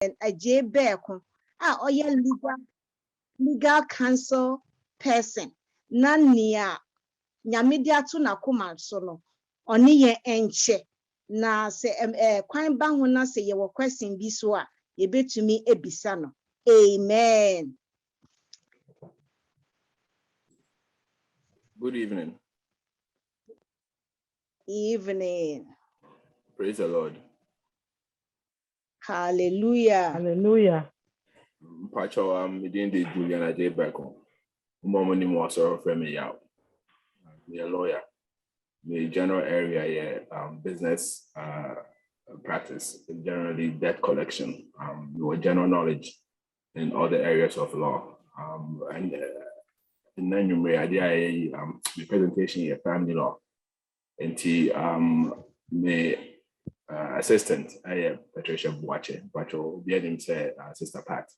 a J Beco, legal counsel person, Nania, Yamidia Tuna Kuma Solo, Oniye Enche, na se Quine Banguna say you were question Biswa, ye bet to me a bisano. Amen. Good evening. Evening. Praise the Lord. Hallelujah. Hallelujah. Pacho, within the Julian I did back home. Moment more sorrow for me out. Me a lawyer. The general area, business practice, generally debt collection, with general knowledge in other areas of law. And then you may idea the presentation here, family law. And the assistant, Patricia Buache, but you'll be able to say Sister Pat.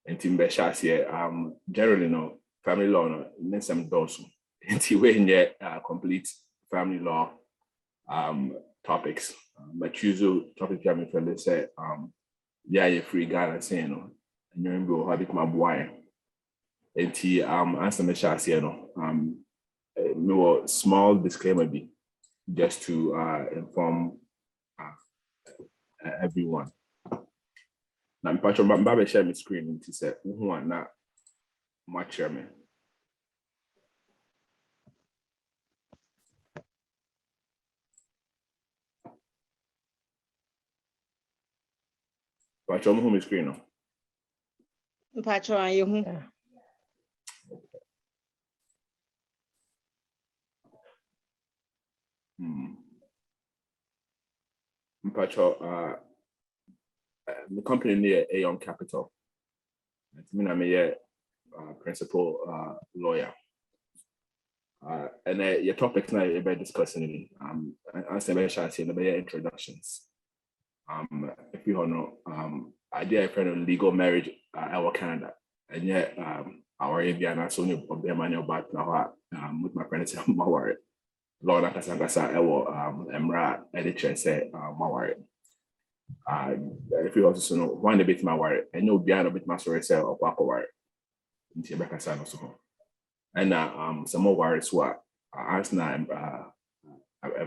And Tim Beshas here, generally no family law no need some doors. And when yet complete family law topics. But usual topic coming from they say yeah you free Ghana saying no and you go have it my boy. And answer me shas here no no small disclaimer be just to inform everyone. Now, Patrick, I'm share my screen to say who are not my chairman. Patrick, who is screen now? Patrick, you Patrick, the company near Aeon Capital. I mean, I'm a principal lawyer. And your topics now you're about discussing answer about introductions. If you don't know, I did a friend of legal marriage our Canada, and yet our Aviana Sony of the manual back now with my friends my worry. Lord Akasangasa Emra editor say my worry. If you also know one a bit my worry, and you'll be a bit my story say or Papa worry. Into Rebecca San so. And some more worries were asked now and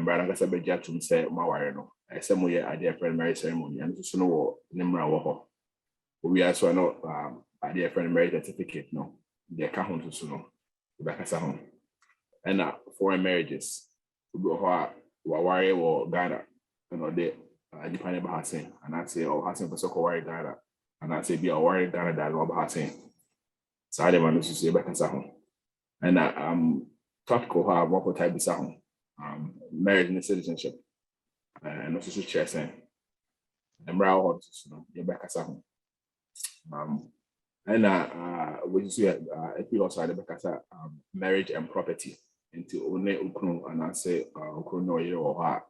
Brother Gasabeja to say my worry no. I said more I did a friend marriage ceremony and so no Nimra Waho. We also know I did a friend marriage certificate no. The account to know Rebecca Sahon. And foreign marriages who worry or Ghana you know they depending about Hassan and I say oh Hassan for so worry Ghana and I say be a worry Ghana that Rob Hassan. So I demand to say Rebecca Sahon. And topical have one type of sound, marriage and citizenship, and also chair saying, and brow Rebecca Sahon. And we see if you also had Rebecca marriage and property into One Ukunu and I say Ukunu or her.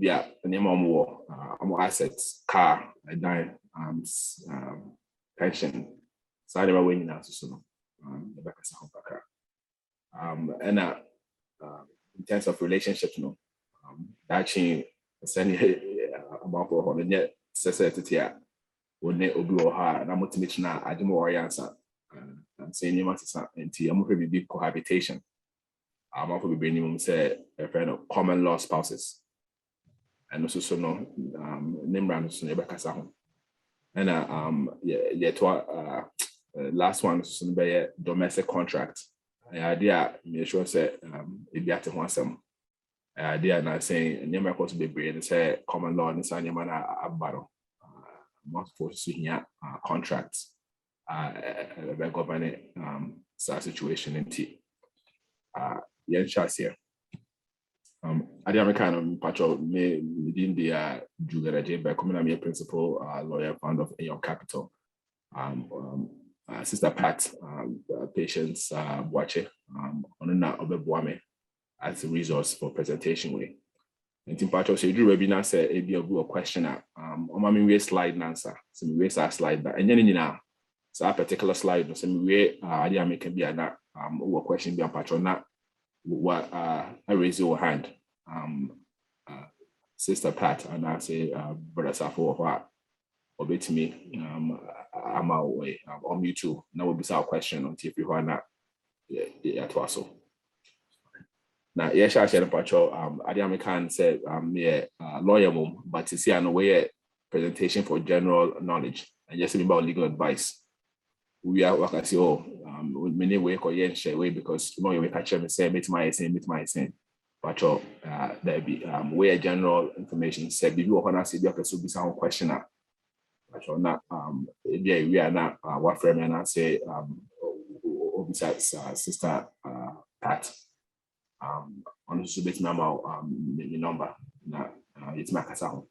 Yeah, the name of more assets, car, a dime, pension, side of a winning now to Rebecca Sahon. And in terms of relationships, no, actually sending about for and yet society when they obi or her and I'm motivated now. I do more answer and saying you must and I'm going to be cohabitation. I'm also be minimum say a friend of common law spouses and also so no name brand so Rebecca Sahon. And yeah to last one is domestic contract. The idea make sure say it be at one some idea now saying never supposed to be brave and say common law and say man a battle not supposed to hear contracts the government situation in T yeah here I did American patrol me within the Julia J by coming I'm a principal lawyer founder of Aeon Capital. Sister Pat, patients watching on that Obebuame as a resource for presentation way. And in part of so you webinar say a be a question on my way slide and answer. So we waste our slide that and then now so a particular slide so we way idea make be that question be a patron that what I raise your hand Sister Pat and I say brother Safo what obey me I'm away on YouTube. Now will be our question on if you are not at also. Now, yes, I said patrol. Adi can say lawyer mom, but to see an way presentation for general knowledge and just about legal advice. We are working say many way or way because lawyer we catch me say meet my saying. Patrol there be where general information said be you want to see the so be some questioner. Patrol not we are not what frame and I say sister Pat. On the bit memo number na it's my casa home.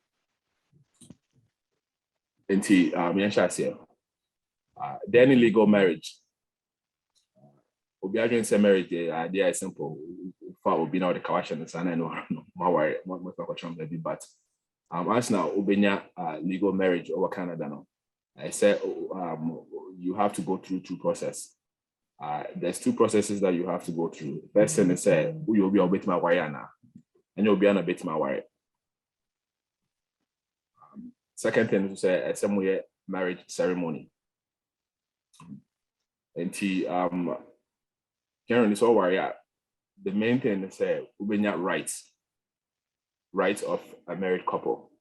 Then legal marriage. Obi say marriage the idea is simple. For Obi now the question is and I know my worry but as now Obenya legal marriage over Canada now. I said you have to go through two processes. There's two processes that you have to go through. First thing is you'll be a bit my wire now, and you'll be on a bit my wire. Second thing is somewhere marriage ceremony. And generally so wire. The main thing is rights of a married couple.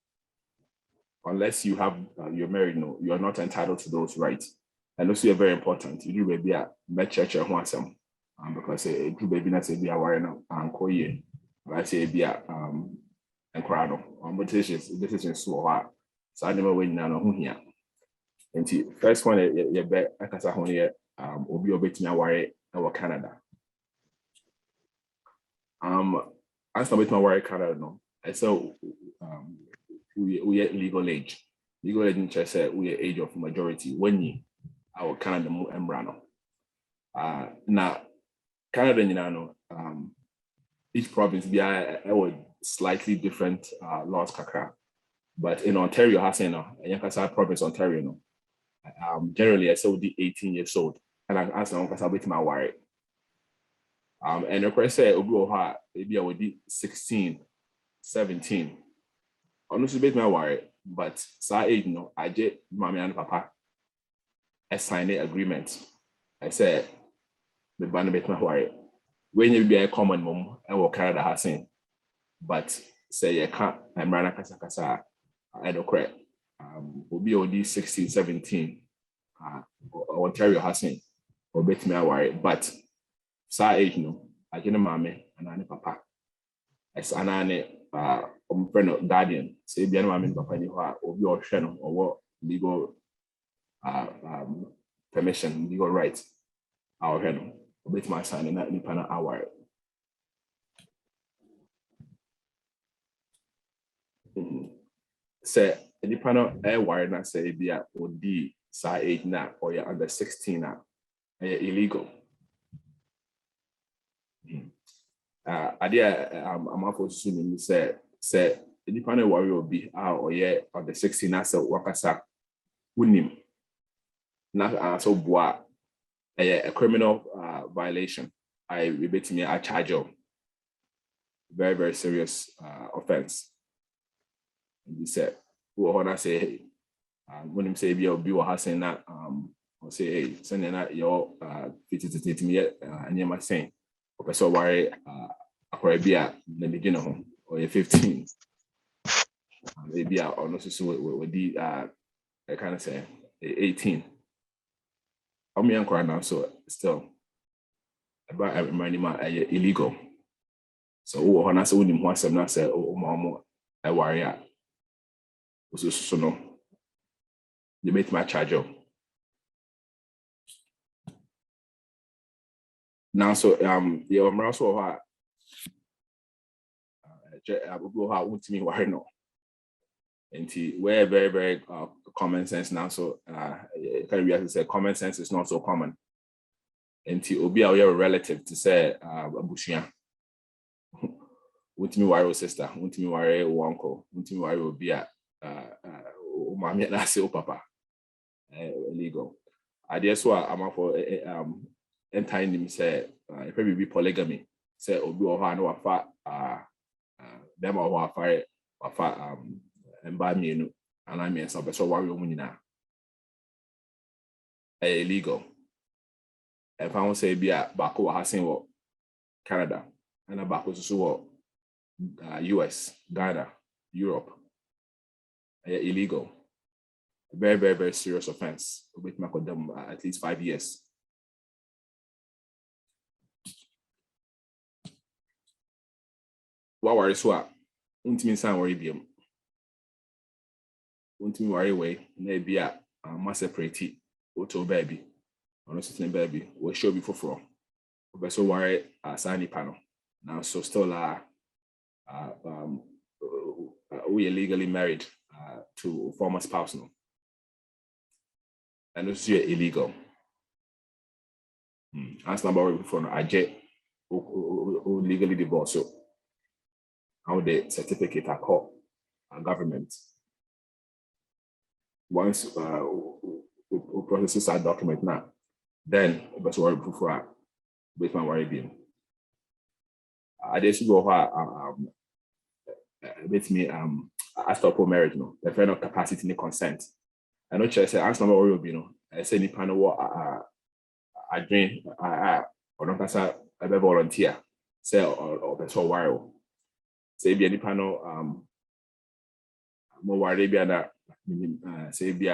Unless you have you're married, no, you are not entitled to those rights. And also very important. You do baby at met church and want some because a baby not say be a warrior and call ye. But I say be a and crowd on this is so hard. So I never win now who here. And the first one you bet I can say here will be obey me warrior over Canada. I started my warrior Canada no. I saw we at legal age. Legal age in church said we at age of majority when you our Canada Embrano. Now Canada, you know, each province be a slightly different laws, kakra. But in Ontario, Yankasa province, Ontario, no. Generally, I saw the 18 years old, and I asked them because I wait my worry. And the question said, "Ogo maybe I would be 16, 17." Honestly, bit my worry, but say age, no, I just mommy and papa. I signed an agreement. I said, the band bit my worry. When you be a common mom, I will Canada has seen. But say you can't, I'm running Casa, I don't correct. Will be OD 16, 17. Ontario has seen, or bit me a worry. But sa age, no, I didn't mommy and I papa. I saw an friend of guardian, say, be a mammy, papa, or be your channel or what legal. Permission, legal rights. Our head, a bit my son, and that Nipana hour. Say, Nipana air wire, not say, be a OD, size 8 now, or you're under 16 now, illegal. Idea, I'm also assuming, say, Nipana warrior will be out or yeah, on the 16 now, so Wakasa, Unim. Not so bois a criminal violation. I rebate me a charge of very, very serious offense. And he said, who wanna say, hey, when him say be or has saying that or say, hey, sending that your 50 to me and near my saying, or so worry a be at the beginning home or you're 15. Maybe I also with the I kind of say 18. I'm young now, so still about reminding my illegal. So when I say when you say not say mama I worry at so no they make my charge up. Now so yeah I'm also won't me worry no. And we're very, very common sense now. So can we say common sense is not so common. And Obi our relative to say Abushia. Won't me worry sister, won't me worry uncle, won't me worry Obi mommy and I say papa. Illegal. I guess what I'm for entire him say probably be polygamy. Say Obi or no afa them or afa and by me, and I mean, so worry woman now. Illegal. If I want to say be a back over has in Canada and a back also US, Ghana, Europe. Illegal. Very, very, very serious offense. With my them at least 5 years. What worry so? Untimi san worry biam. Untimi worry way. Maybe a must separate auto baby. Honestly, baby, we show before for. But so worry signing panel. Now so still we are legally married to a former spouse now. And this is illegal. As number before no, I who legally divorced. So how the certificate are called government. Once we process that document now, then that's worry before with my worry being. I just go with me I stop for marriage no. The friend of capacity and consent. I know say as number worry be no. I say ni panel what I dream or not as a volunteer say or person worry. Say be any panel more worry be na say be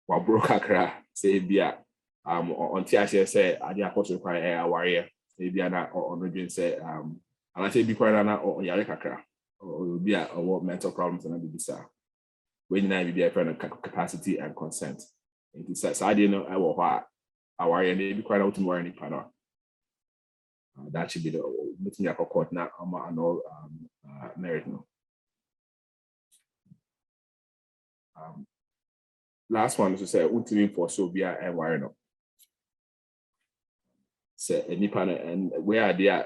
wa broke akra say be on tia say ade akoso kwan worry say be na on dream say and I say be kwan na or yare kakra or be a mental problems and be bisa when na be a friend of capacity and consent. It says I didn't know I was worry and be kwan out to worry any panel. That should be the meeting at court now. I'm all married now. Last one is to say, ultimately for so be a worry no. Say any panel and where are they?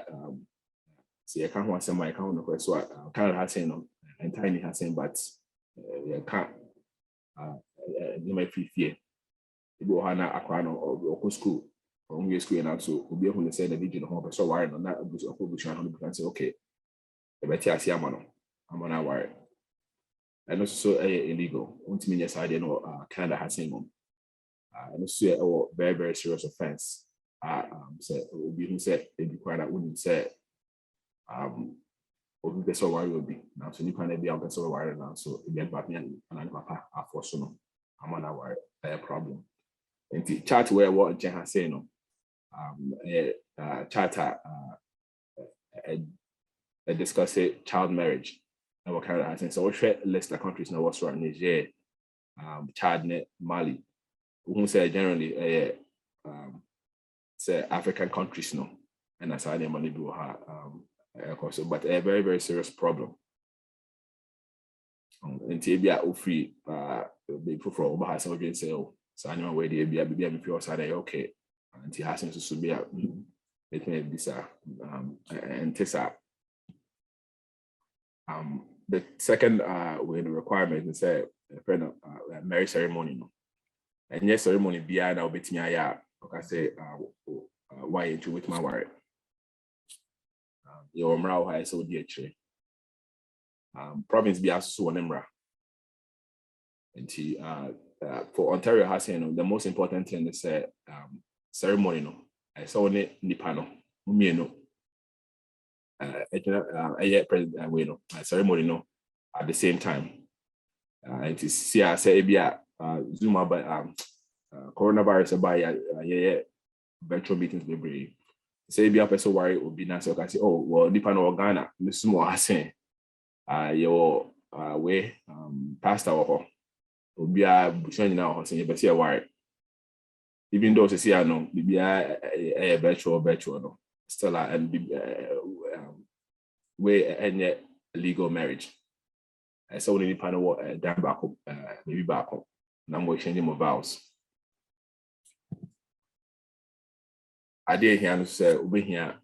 See, I can't want some my account no so Canada has saying no, and Tiny has saying, but you can't. You might feel fear. You go hana aquano or school. From school and also will be able to say the region home, so why not that was a whole can say, okay, the better I see I'm on our wire. And also illegal. Won't mean yes, I didn't know Canada has seen them. And also a very, very serious offense. Say will be who said they be quite that wouldn't say or who gets why will be now. So you can be out so wire now. So again, but me and papa are for so I'm on our wire problem. And the chat where what Jen has said no. Charter discuss child marriage and what Canada has. So we share list of countries now what's right Niger, Chad, Mali. We say generally say African countries no, and that's how they money do but a very, very serious problem. And TBA free big for over has already say so anyway where the be pure side okay. And he has to be a it may be and Tessa. The second way the requirement is a friend of marriage ceremony. No? And yes, ceremony be now bet me I say why into with my worry. Your mrao high so dear tree. Province be as so nemra. And he for Ontario has the most important thing is ceremony no I saw ne nipa no me no president we no ceremony no at the same time it is see I say be Zoom about coronavirus by virtual meetings be say be a person worry will be nice okay say oh well nipa no Ghana this more say your way pastor or be a bushing now say be say worry. Even though see I know maybe a virtual no still and way any legal marriage. I saw any panel down back up maybe back up. Now we're changing my vows. I did hear to say over here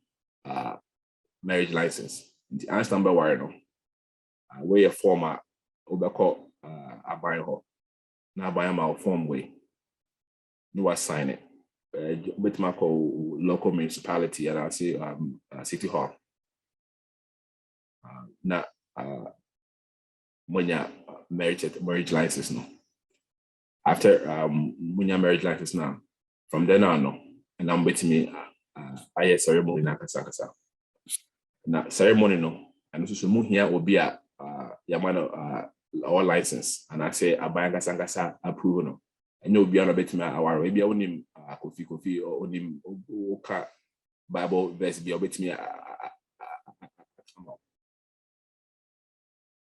marriage license. The answer number wire no where a former over call a buy her now buy my form way. You assign it with my local municipality and I say city hall. Now when you marriage license no. After marriage license now, from then on no, and I'm with me I ceremony na kasa. Na ceremony no, and so mu here will be a yamano our license, and I say abaya kasa approve no. And you'll be on a bit me our maybe only kofi or only Bible verse be a bit me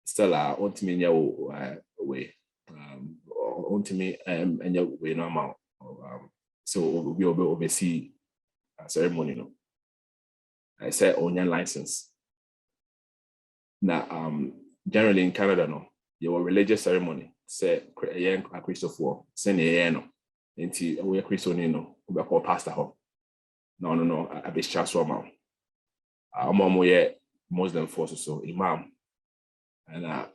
still on me way on me and your way normal. So we will oversee ceremony no. I said on your license. Now generally in Canada no, your religious ceremony say a young Christopher send a no into we Christian no we call pastor ho. No I be church woman. I'm Muslim forces so imam and a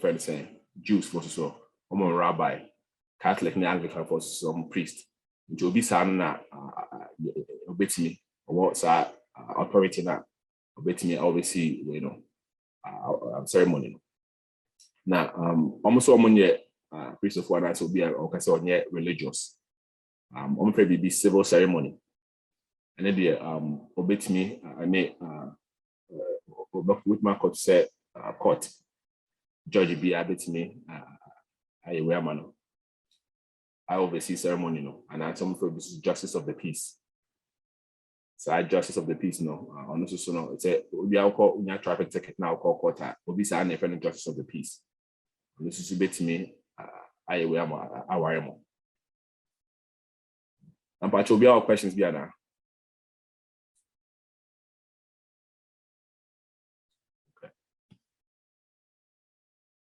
friend saying Jews forces so I'm a rabbi, Catholic and Anglican forces so I'm priest. Into be na obey me what's authority na obey me obviously you know ceremony. Now almost someone yet Christopher and I will be on religious. I'm probably be civil ceremony. And then the obey me with my court said court judge be abet me I wear man. I oversee ceremony no, and I'm some for justice of the peace. So I justice of the peace no. Honestly, so no. It's a we are called traffic ticket now called court. Will be signing for justice of the peace. This is bet me I wear our mo. And but will be our questions be now. Okay.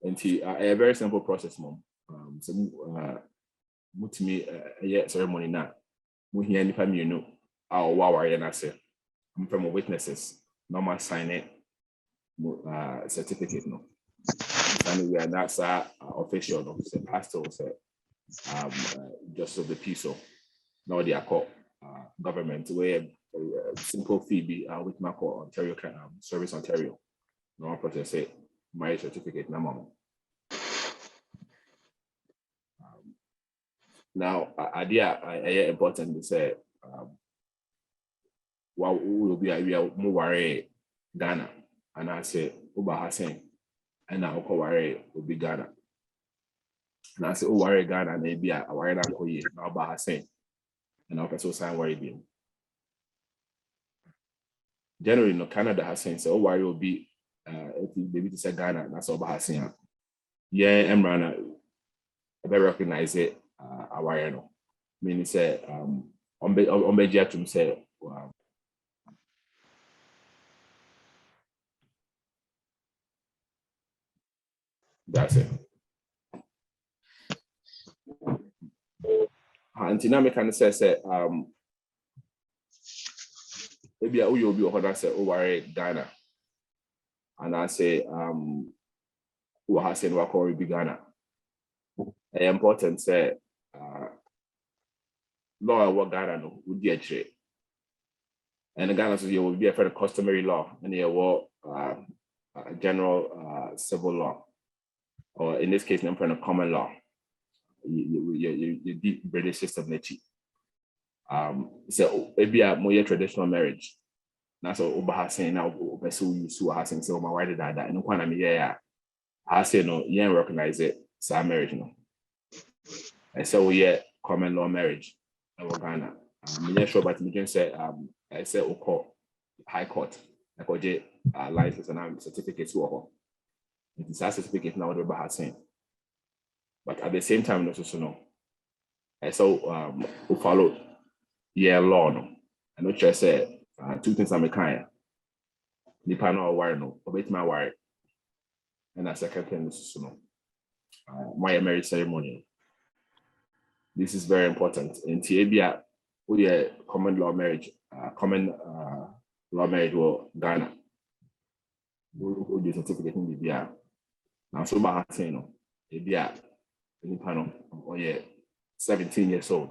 And a very simple process, mom. So mutimi ceremony na we hear nipa me no our waware na say I'm from witnesses normal sign it certificate no and we are not official no say pastor say just of the peace so now they are called government where simple fee be with my call Ontario Service Ontario no process say marriage certificate na mama. Now, idea important to say, what will be a more worry Ghana, and I say Uba Hassan, and now worry will be Ghana. And I say, oh, worry Ghana, maybe a worry now Uba Hassan, and I'll also sign worry being. Generally, no Canada has saying, so worry will be if you maybe to say Ghana, that's Uba Hassan. Yeah, Emrana, I better recognize it. Aware no meaning say on to say that's it. Antina me can say maybe a will be or say over Ghana and I say who has said what call be Ghana. Important say law what Ghana no would be a trade. And the Ghana so you will be a fair customary law and you will general civil law, or in this case, I'm from a common law. You deep British system nature. So maybe a more traditional marriage. That's what Uba saying now. Pursue you sue hasn't so my wife did that. And no I mean yeah, I say no, you ain't recognize it. So marriage no. And so yeah, common law marriage. In Ghana. I'm not sure, but we can say I say Oko High Court. I got license and certificates to all. It is a certificate now what Uba has saying. But at the same time, also no. I saw who followed law no. I know just say two things I'm a kind. Nipa no worry no, obey my worry. And a second thing is no. My marriage ceremony. This is very important. In Tiabia, we are common law marriage, law marriage will Ghana. We do certificate in the now so bad saying no, Abia, Nipano, or 17 years old.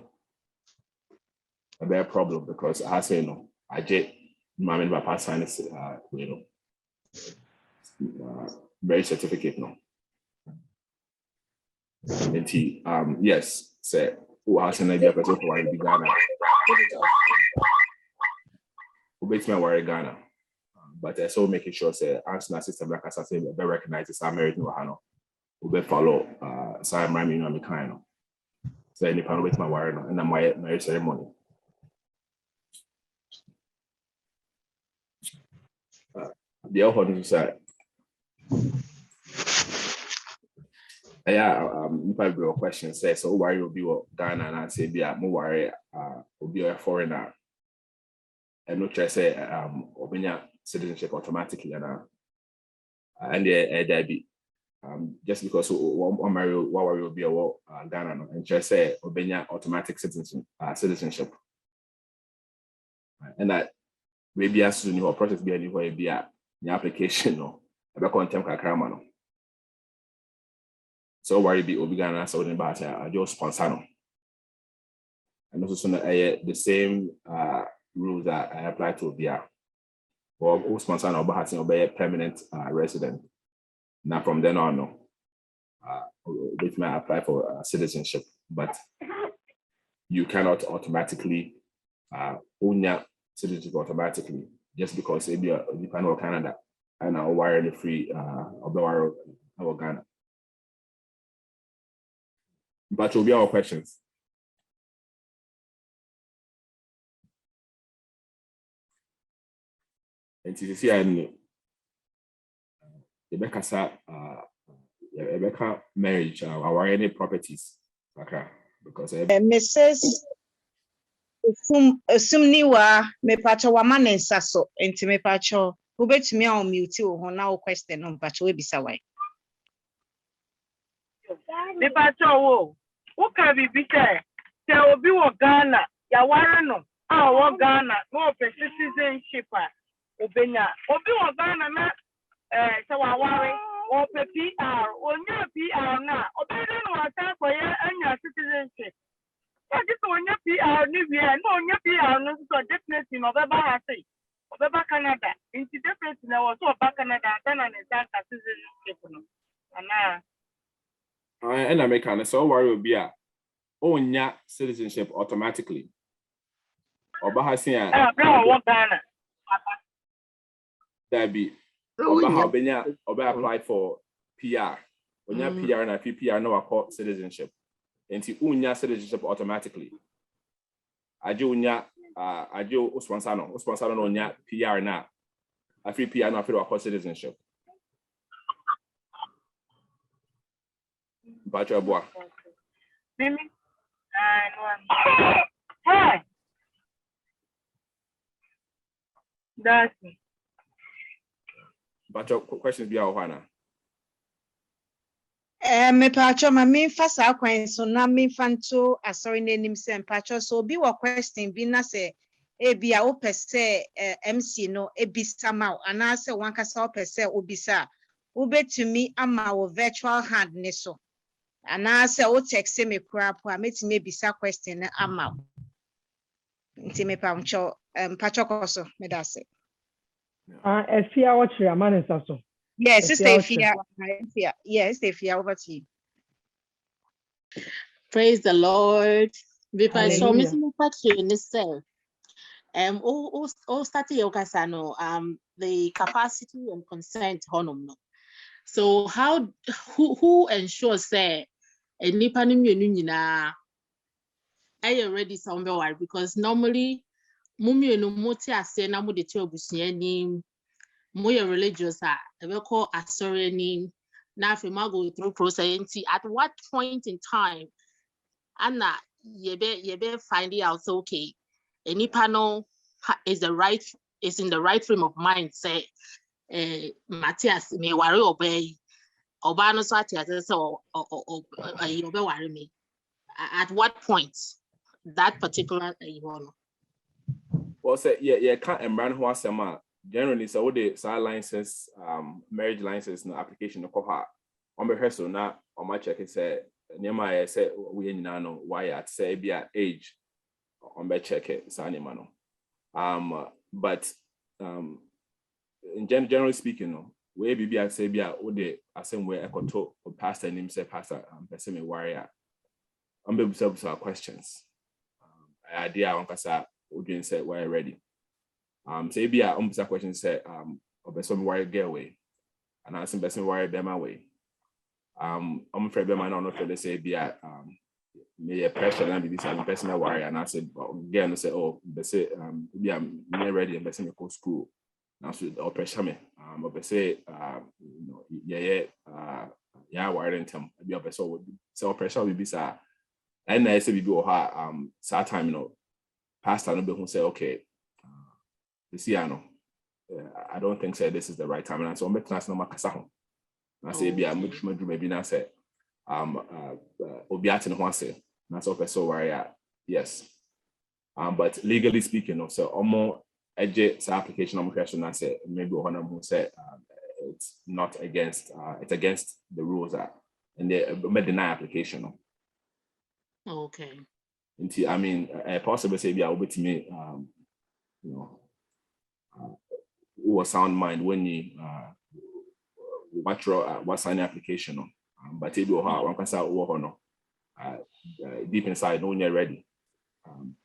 A bad problem because I say no, I just my papa signed marriage certificate no. Yes, say who has an idea person for worry Ghana. Who makes me worry Ghana. But also making sure say answer system like I said, be recognized as marriage no hano. Who be follow Sam Rami no me kind no. So any pan with my worry no and my marriage ceremony. The other one is if I have a question, say so worry will be what Ghana and I say be a more worry will be a foreigner. And not try say obenya citizenship automatically and there be just because one marry what worry will be a Ghana no and try say obenya automatic citizenship. And that maybe as soon your process be anywhere be a application no about contempt kakrama no. So worry be Ghana so then but I just sponsor no. And also so the same rules that I apply to Obia or sponsor no but has obey permanent resident. Now from then on no which may apply for citizenship, but you cannot automatically own your citizenship automatically just because it be a depend on Canada and I'll wire the free of the wire of Ghana. But will be our questions. And TCC and Rebecca marriage or any properties because Mrs. Sumniwa me pacho wa manensa so enti me pacho ubetumi a mute ho na o question no pacho we bisa why me pacho wo ka bibi se obi wo Ghana ya ware no a wo Ghana no citizenship obenya obi wo Ghana na se wa ware o PR onya PR na obere no ata ko ya anya citizenship. I just want your PR new year, no, your PR, no, so definitely no, Baba say, Baba Canada, into definitely now, so back Canada, then and that citizenship. And American, so worry will be a own your citizenship automatically. Or Bahasia, Ghana. That be or apply for PR. When you're PR and PR, no, I call citizenship. Into unya citizenship automatically. Ajo sponsor no nya PR na. Free PR na feel about citizenship. Bacho boy. Mimi. Hey. That's me. Bacho questions be our hana. Me pacho ma me fa sa kwan so na me fa nto asori nanim se pacho so bi wo question bi na se e bia wo pese MC no e bisa ma ana se wan kasa wo pese obisa wo betumi ama wo virtual hand ne so ana se wo text me kura po a metime bisa question na ama nti me pacho pacho koso me da se Efia what your man is also. Yes, it's Efia. Yes, Efia, over to you. Praise the Lord. Hallelujah. So missing question is starting the capacity and consent honum no. So who ensures say a nipa ni mienu nyina I already somewhere because normally mumienu moti ase na mo de ti obusua ni mo ye religious we call asori na fe ma go through process at what point in time Anna yebe finding out so okay any panel is in the right frame of mind say Matthias me worry obey oba no so ati so obe worry me at what point that particular well say yeah can't embrand who asema generally so the side license marriage license no application no ko ha on be so na on my check it say near say we nyina no why at say be at age on be check it sa no but generally speaking no we be I say be a ode asem we ekoto pastor name say pastor person me warrior. I'm be some questions. Idea on kasa odin say we're ready. Say be a question say person warrior get away. And I some person warrior be my way. I'm afraid be my not feel say be a me a pressure and be some person warrior and I said again say oh they say be I'm ready and person go school. Now so or pressure me but say yeah wiring them be up so pressure will be sir and I say be or sad time pastor no be who say okay this year no I don't think say this is the right time and so I'm better no makasa ho na say be a much maybe na say obiate no ho say na so person warrior yes but legally speaking so almost EJ application question I said maybe one who said it's not against it's against the rules and they made deny application. Okay. I mean possibly say I'll be to me was sound mind when you what sign application but if you one can say deep inside when you're ready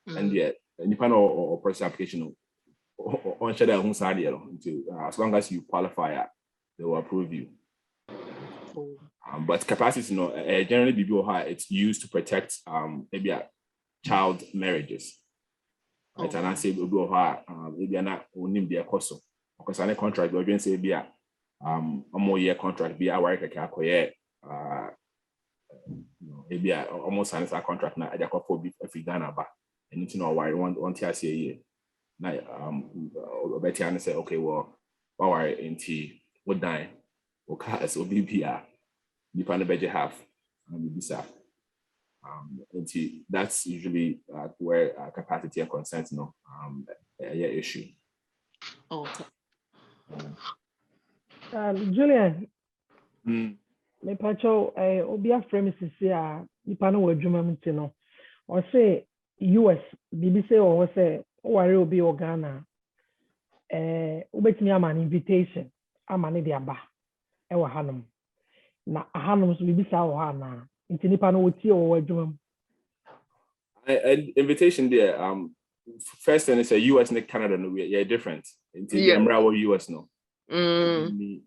and yet you can or press application on as long as you qualify they will approve you. But capacity generally it's used to protect maybe child marriages. Right? And I say maybe not only be a cost because any contract we're going to say be a more year contract be a work maybe almost sign a contract now I for if we Ghana back and you know why one year a year. Now, Betty say, okay, well, why into what die? Okay, so BPR, you can bet you have, that's usually where capacity and consent, issue. Okay. Julian, me pacho obia premises here, you pano wa juma mtino. Or say US, BBC or say worry will be Ghana. Ubetimi an invitation. Amani de aba. Ewa hanum. Na hanum so bibi sa wa na. Inti nipa no woti o adwuma. Invitation there. First thing is a US and Canada no we different. Inti Emra or US no. Ebini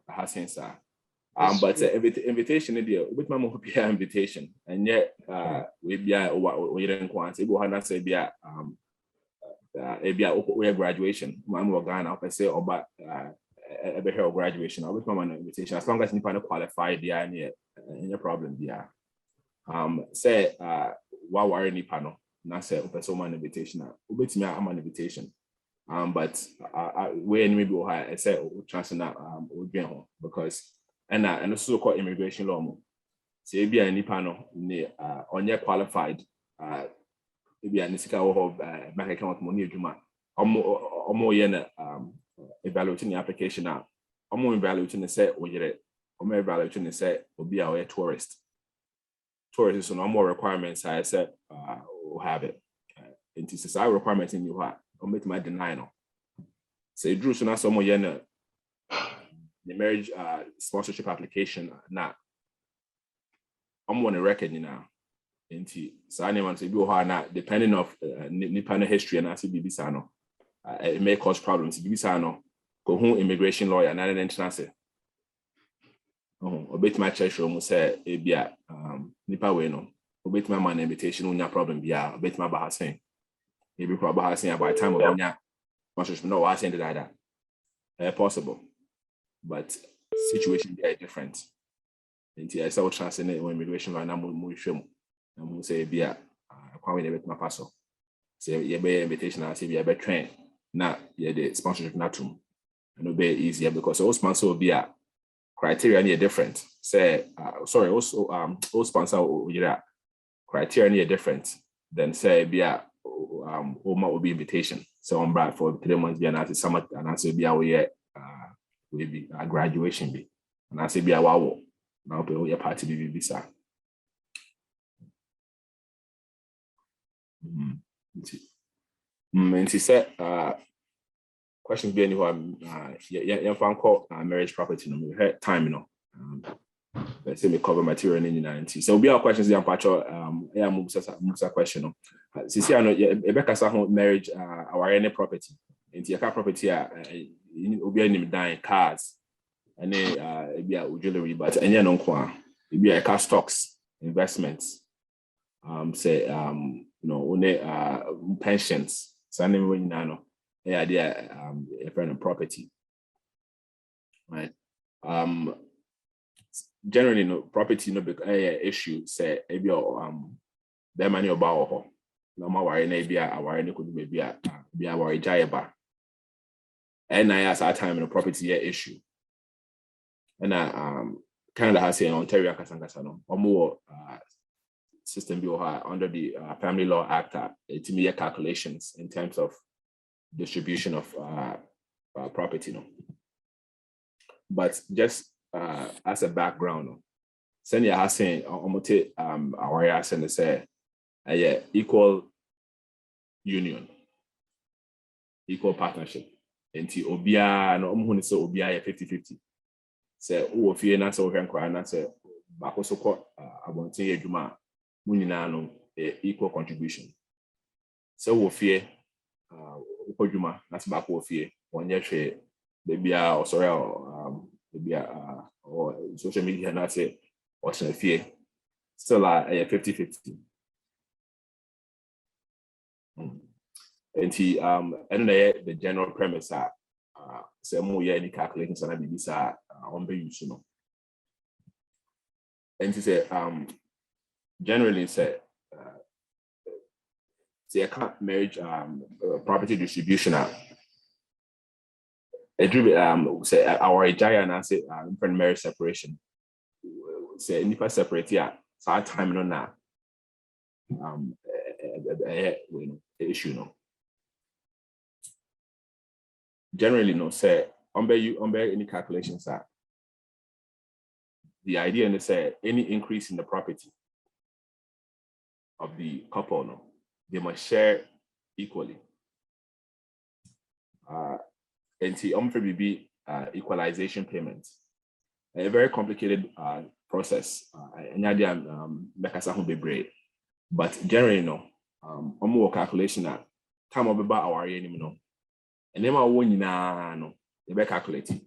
hasensa. But invitation there with my more invitation and yet we be we didn't want to go say be we graduation my Ghana I say about a graduation I with my invitation as long as you can qualify there and any problem there say what worry ni panel na say person man invitation ubet me am an invitation but we maybe I say chance na because and also called immigration law. Say be any panel on your qualified maybe an isika or bank account money juma more yen evaluating the application now. More evaluating the set or yet or evaluating the set will be our tourist. Tourists no more requirements I said will have it. Into society requirements in you have or make my denial. Say Drew so now some yen the marriage sponsorship application now. I'm on a record now. Into so anyone say go hard depending of Nippon history and I see BBC it may cause problems. BBC go home immigration lawyer and then chance. Obet my church room say ebia nipa we no obet my man invitation unya problem bia obet my bahasen. Maybe probably bahasen by time of unya sponsorship no I send that possible. But situation there is different. Until I saw chance in immigration and I'm say be a with my pastor. Say you be invitation and say be a train. Now the sponsorship not to and it'll be easier because all sponsor will be a criteria near different. Say sorry, also all sponsor criteria near different than say be a will be invitation. So I'm back for 3 months be an summer and I say be away will be a graduation be and I say be a wow now be your party be visa. And she said questions be anyone found call marriage property no we had time you know let's say we cover material in 90 so be our questions in patcho yeah musa question no sisi ano Rebecca sa marriage our any property into your car property obi anim dan cars and then be a jewelry but any no kwa be a car stocks investments say you know only pensions sending when no yeah there a friend of property right generally no property no be issue say e be the money about no ma ware na bia aware ne kodu bia bia ware jaiba and I as our time in the property issue and Canada has in Ontario kasangasa no omo system bill under the Family Law Act to make calculations in terms of distribution of property no but just as a background no send you has saying omote aware as and say equal union, equal partnership. Enti obia no omhuni so obia 50-50. Say wo fie na say wo hwenkwa na say bako so ko abonten adwuma munyina no equal contribution. So wo fie wo adwuma na say bako wo fie wonye hwe bebia osore bebia or social media na say o fie still 50-50. And and the general premise say more any calculations and bisa on the use no. And to say generally say a marriage property distribution say our giant and say different marriage separation say nipa separate so time no na issue no. Generally, no, say, any calculations are the idea and say any increase in the property of the couple, no, they must share equally. And see, be equalization payments, a very complicated process. But generally, no, more calculation that time of about our no. And then I won no, the back calculating.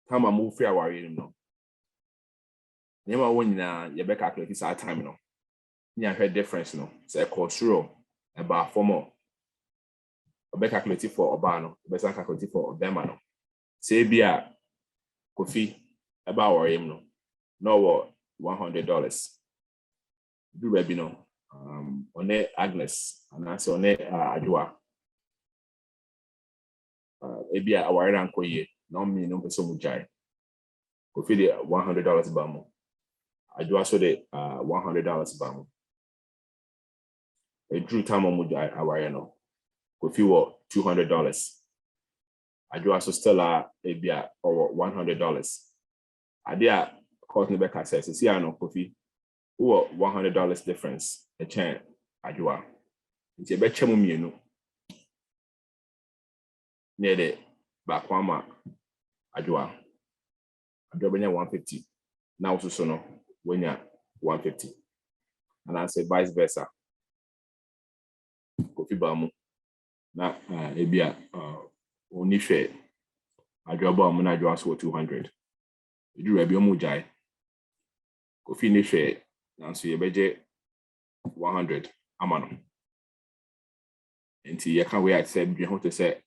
Time I move free our no. Then I won the back calculating our time no. You have difference no. Say cost row about 4 more. A back calculating for Obano, the best calculating for Obama no. Say be a coffee about our no. No $100. Do webinar on Agnes and answer on Adwa. Maybe our rank ye, no me no person mujai. Go feed the $100 bamo. Adwa so the $100 bamo. A drew time on mujai our no. Go feed what $200. Adwa so still a or $100. Adia Courtney Becker says, see I know coffee. Or $100 difference a chain Adwa. It's a better mummy near the Bakwama Adwa. Adwa 150. Now so no when you're 150. And I say vice versa. Kofi Bamu. Na ebia only share Adwa Bamu na Adwa so 200. You do rebi omujai. Kofi ni share. Now, so you budget 100 amano. Until you can't wait. I said, you have to say,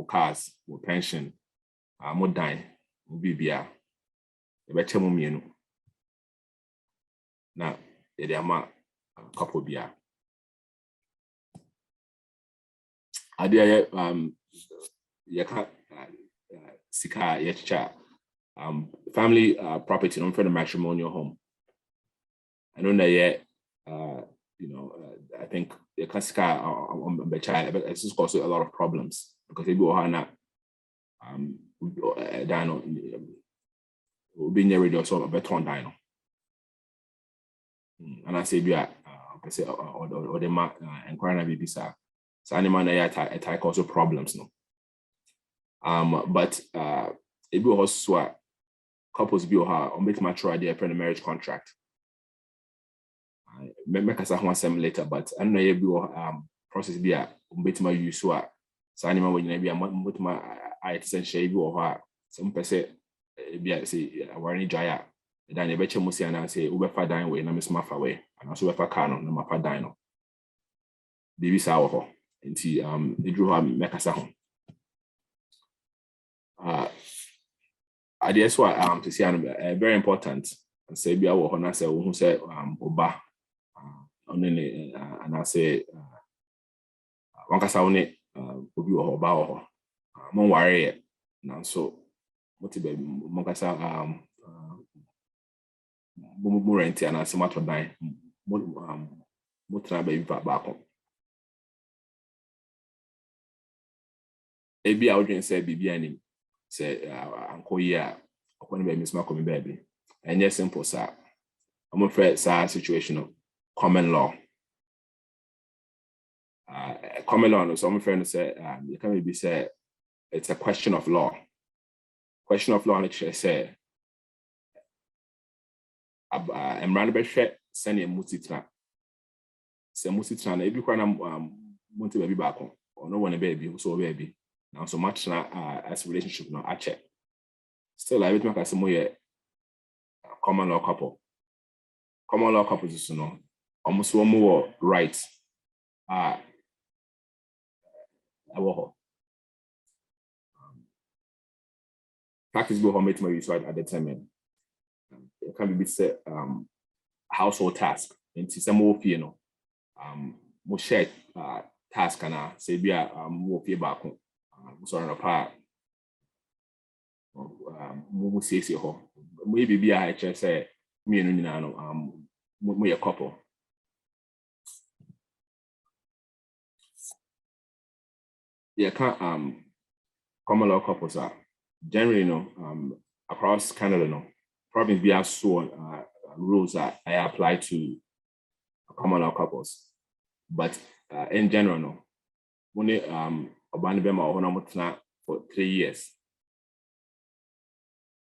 cars, or pension, more dine, BBR. You better move me. Now, the amount couple beer. Idea, you can't sika yet family property, non for the matrimonial home. I don't know yet, I think the Casca on the child, but it's just caused a lot of problems because they go on dino being near radio so a better on dino. And I say, or the mark and Corona BBC. So, animal a type also problems, no. But it will also couples be or make mature idea for the marriage contract. Make us have one later, but I know you be process be a bit more use so anima when you be a much more I essentially be or some per se be a say warning jaya. Then you bet you must say Uber dine way, no miss my away, and also if I can no my dino. Baby sour into the drew her make us home. I guess what to see very important and say be our honor say who say oba on any and I say one kasa one obi oba or mon worry now so motibe mon kasa mo rent and I say matter dine mo try baby back ebi a wodwen say bibi ani say anko ya okoni be misma komi baby and yes simple sir I'm afraid sa situation common law common law so I'm afraid to say you can maybe say it's a question of law actually say emrand be hwe sene musitra se musitra na ebi kwa na monte baby back on no one baby so baby now so much na as relationship no I check still I would make as more common law couples is no almost one more rights practice go home make my use at the time it can be said household task into some more you know mo share task and say be more pay back so on a part mo say ho maybe be I just say me no mo a couple yeah can common law couples are generally across Canada province be so rules that I apply to common law couples but in general only Obani Bema or for 3 years.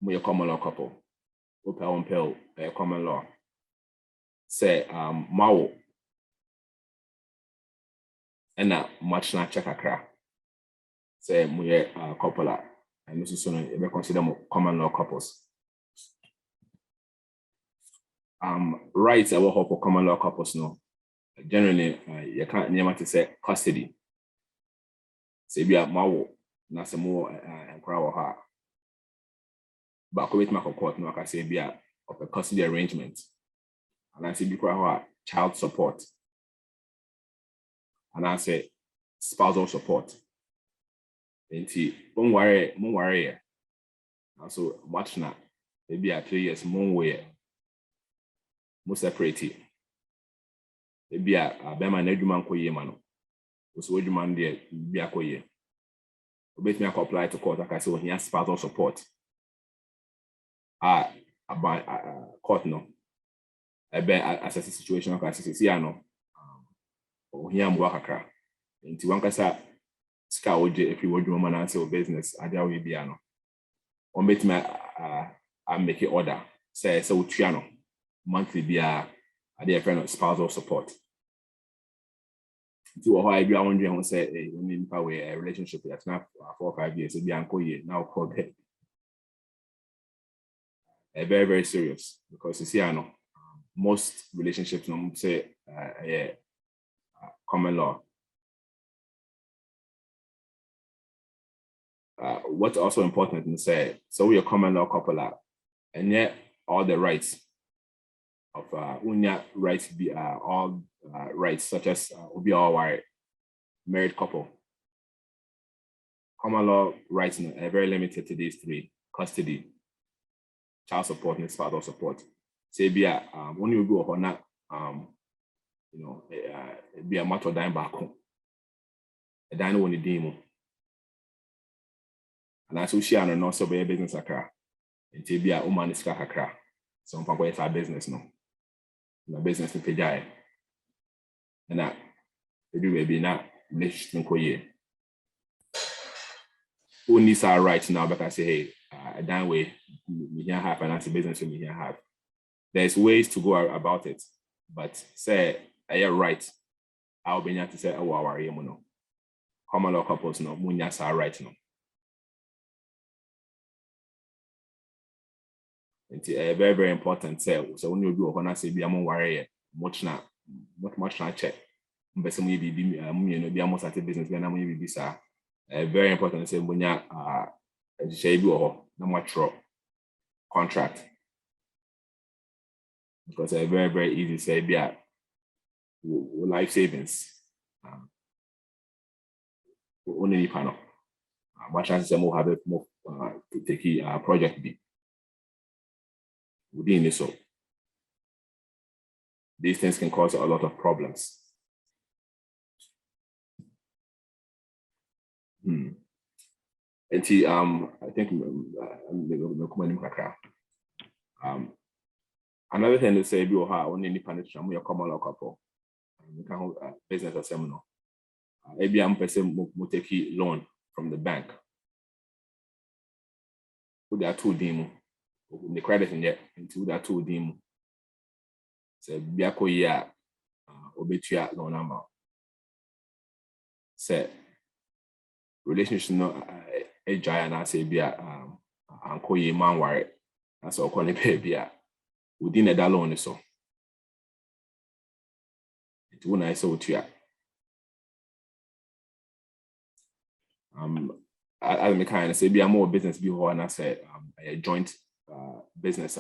We a common law couple. Open on pill a common law. Say Mao and na much na check akra. Say we a couple and this is soon we consider common law couples. Rights I will hope for common law couples no. Generally you can't name to say custody. Say be a Mao na some more and crowd her. But commit my court no I can say be a of a custody arrangement. And I say be crowd child support. And I say spousal support. And don't worry. And so much now. Maybe 3 years more way. More separate. Maybe a bema na edwuma nkoye ma no. So edwuma ndie bi akoye. Obet me apply to court aka say we have spousal support. Court no. Ebe assess situation aka say ano. Ohia mbo akakra. Nti wankasa ska oje if you wodwuma na say business ade awe bia no. On bet me make it order. Say utua no. Monthly bia ade friend of spousal support. To how I be wondering who say we need a relationship that's not 4 or 5 years. It be uncle year now called it. Very, very serious because you see, I know most relationships say common law. What's also important to say, so we are common law couple and yet all the rights of unya rights be all rights such as be all married couple. Common law rights are very limited to these 3: custody, child support, and spousal support. Say be when you go on that be a matter dime back home. A dine when the demo. And as we share no so be a business akra. And be a woman is akra. Some people have business no. Na business in Pejai. And that we do maybe not relationship in Koye. only say right now because say hey that way we can have finance business we can have. There's ways to go about it, but say I right. I'll be able to say oh our no. Common law couples no munya say right no. It's very very important. Say so when you do when say be among worry much na check. But some be be almost at a business when I'm be sir. Very important. Say munya share be or no much contract because very very easy say be a life savings. Only panel. What chances more have it more to take a project be within this so. These things can cause a lot of problems. And I think another thing to say, you have only independent your common law couple. You can business or seminar. Maybe I'm person will take loan from the bank. There are 2 demo. The credit in there into that 2 demo. So biako ya obetua loan amount. Say relationship no a giant and I say be uncle ye man worry. That's all calling baby within a loan so. It won't I so to as me kind of say be a more business be and I say a joint business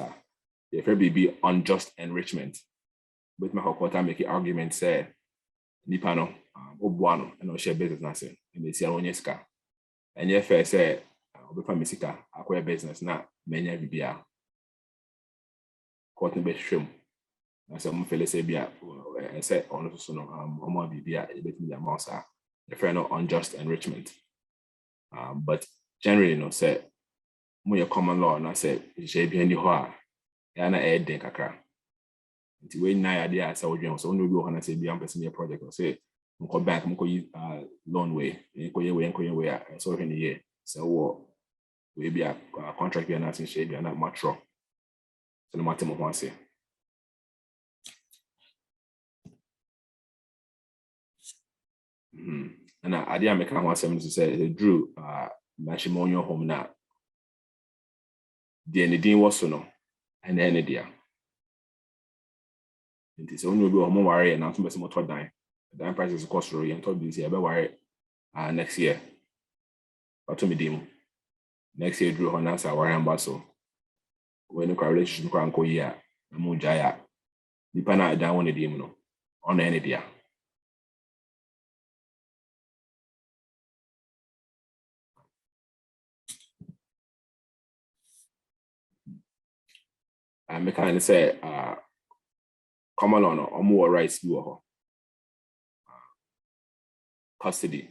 if it be unjust enrichment with my quarter make an argument say nipano obuano and share business na say and they say onyeska and if I say obefa misika acquire business na menya bibia court be shrim na say mo fele say bia say ono so no omo bibia e betimi ya mausa if no unjust enrichment. But generally, no say more common law, and I say je be any hoa, yana add den kakra. Until we na idea so we so no go na say be am person project or say mko bank mko loan way, mko ye so in the year. So we be a contract be na sin share be na matro. So no matter mo say. And I didn't make one to say they drew matrimonial home now. The anything was so no, and then idea. It is only go home worry and not to some third dime. The dime price is cost row and told this year, but worry next year. But to me, dim next year drew on answer worry and bustle. When the correlation can't go here, the moon jaya. The pana down on the dim no on any idea. I kind of say, common law or more rights you custody,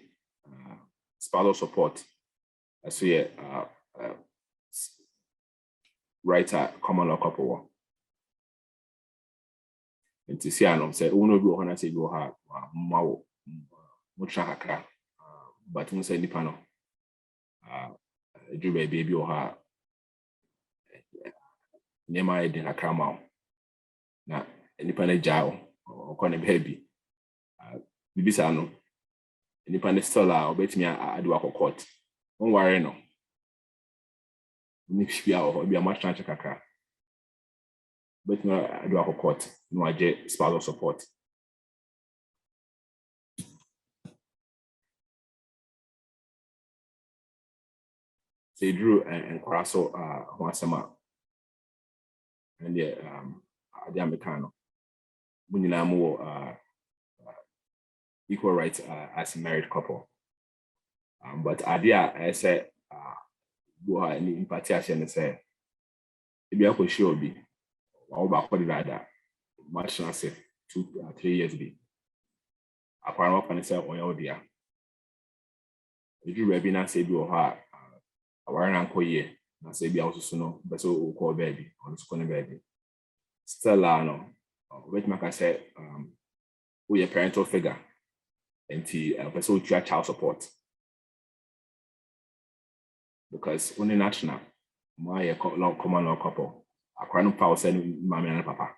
spousal support, as we writer common law couple. And to see, I say, uno go on, I say, go have much hakra, but we say, Nipano, do baby or her. Near my head in a cramau. Now, independent jail or con a baby. Bibisano, independent stola or bet me I do a court. Don't worry, no. If you are be a much chance cacra. But no, I do a court, no, I jet spousal support. Say Drew and Crasso once a month. And yeah, the Americano. When you more equal rights as a married couple. But idea I said, go ahead in partition and say, if you are sure be, or about what rather, much chance 2 3 years be. A part of an say, or dear. If you ready now, say, you are a warrant uncle ye. I say be also no, but so call baby on the baby. Still, no. Wait, like I said, we a parental figure, and person with child support. because only national, my common law couple, a crown power send mommy and papa.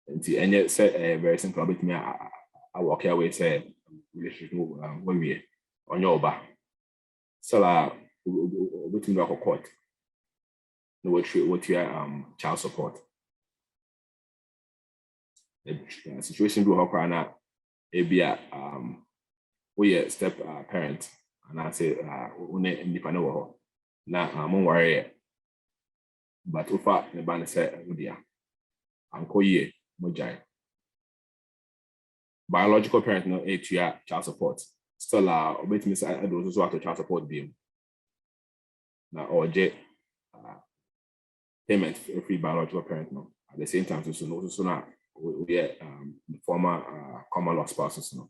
And yet said very simple bit me. I walk away say relationship when we on your back. So waiting to a court. No what your child support. The situation do happen na ebia we step parent and I say one independent wo na mo worry but ofa ne ban say odia anko ye mo jai biological parent no etua child support still obetimi say I do so to child support be na oje payment free biological parent no at the same time so na we the former common law spouses no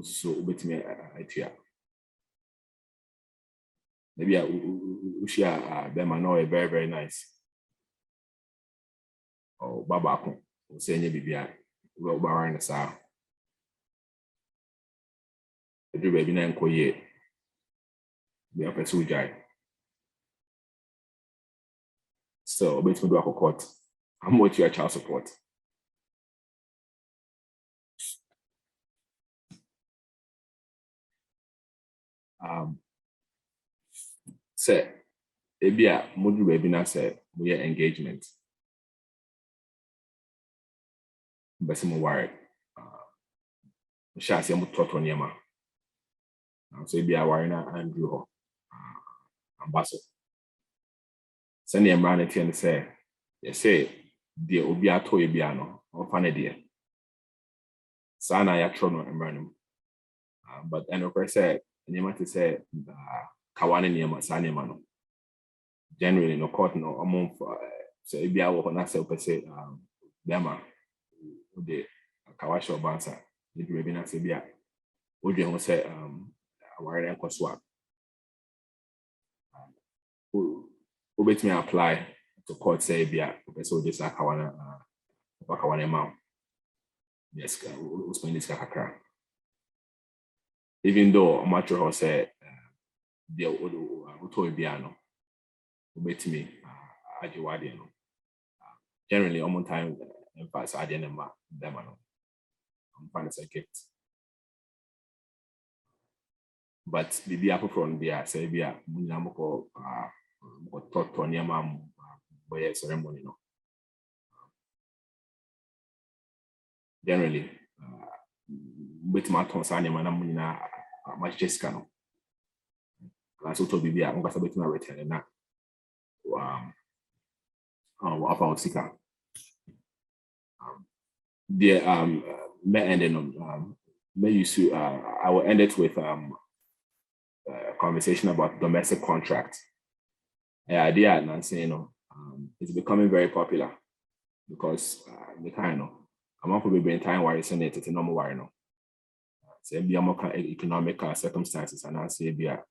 so ubetimi atia maybe we share them no very very nice oh baba ko say nya bibia we obawa na sa edu baby na nkoye be apesu jai so ubetimi do akokot I'm with your child support. Say, ebia modu baby na say we engagement. Besi mo worry. Sha say mo toto niema. So ebia worry na Andrew ho. Ambaso. Send the man and say, they say the obi ato ebia no, on fa na de. Sana ya tro no emranum. But enokre say niema to say kawane niema sa niema no. Generally no court no among so ebia wo na say opese bema de kawasho bansa the baby na say bia odwe ho say aware enkoso a obetimi apply to court say bia opese odi sa kawane ma yes spend this kakra even though amateur ho say the oto bia no obetimi ajiwade no generally on time in fact I didn't know them I'm fine as a gift but the be apple from there say be a munamoko talk to near mam boy ceremony no generally with my tons animal na much Jessica no class to be a ngasa bit na return na about sika the may end may use to I will end it with a conversation about domestic contract. The idea and saying it's becoming very popular because the kind of I'm not probably in time where it's in it, it's a normal worry no. Say be more economic circumstances and I say be a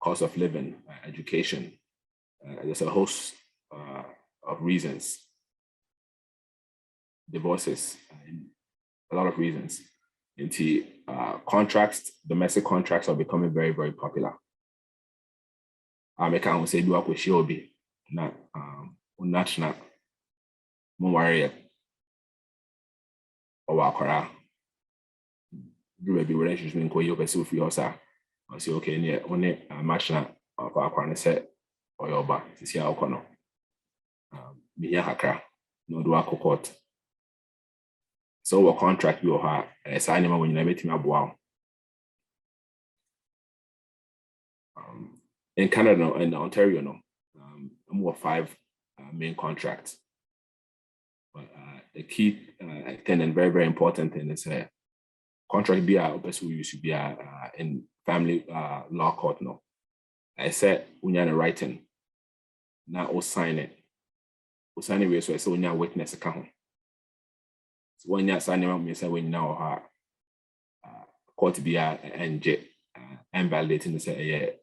cost of living, education. There's a host of reasons. Divorces, a lot of reasons. Into contracts, domestic contracts are becoming very, very popular. I can't say do I should be not national more or wakara. Do a relationship in Koyo Pesu for yourself. I say okay, near only a national of our corner set or your back to see how corner. Me hakra, no do I court. So what contract you have sign when you never team up in Canada and Ontario no more 5 main contracts. But the key thing and very, very important thing is contract be we should be in family law court no. I said when you're writing now or sign it. We sign it so I say when you're witness account. When you're signing up, you say when now court be and invalidating say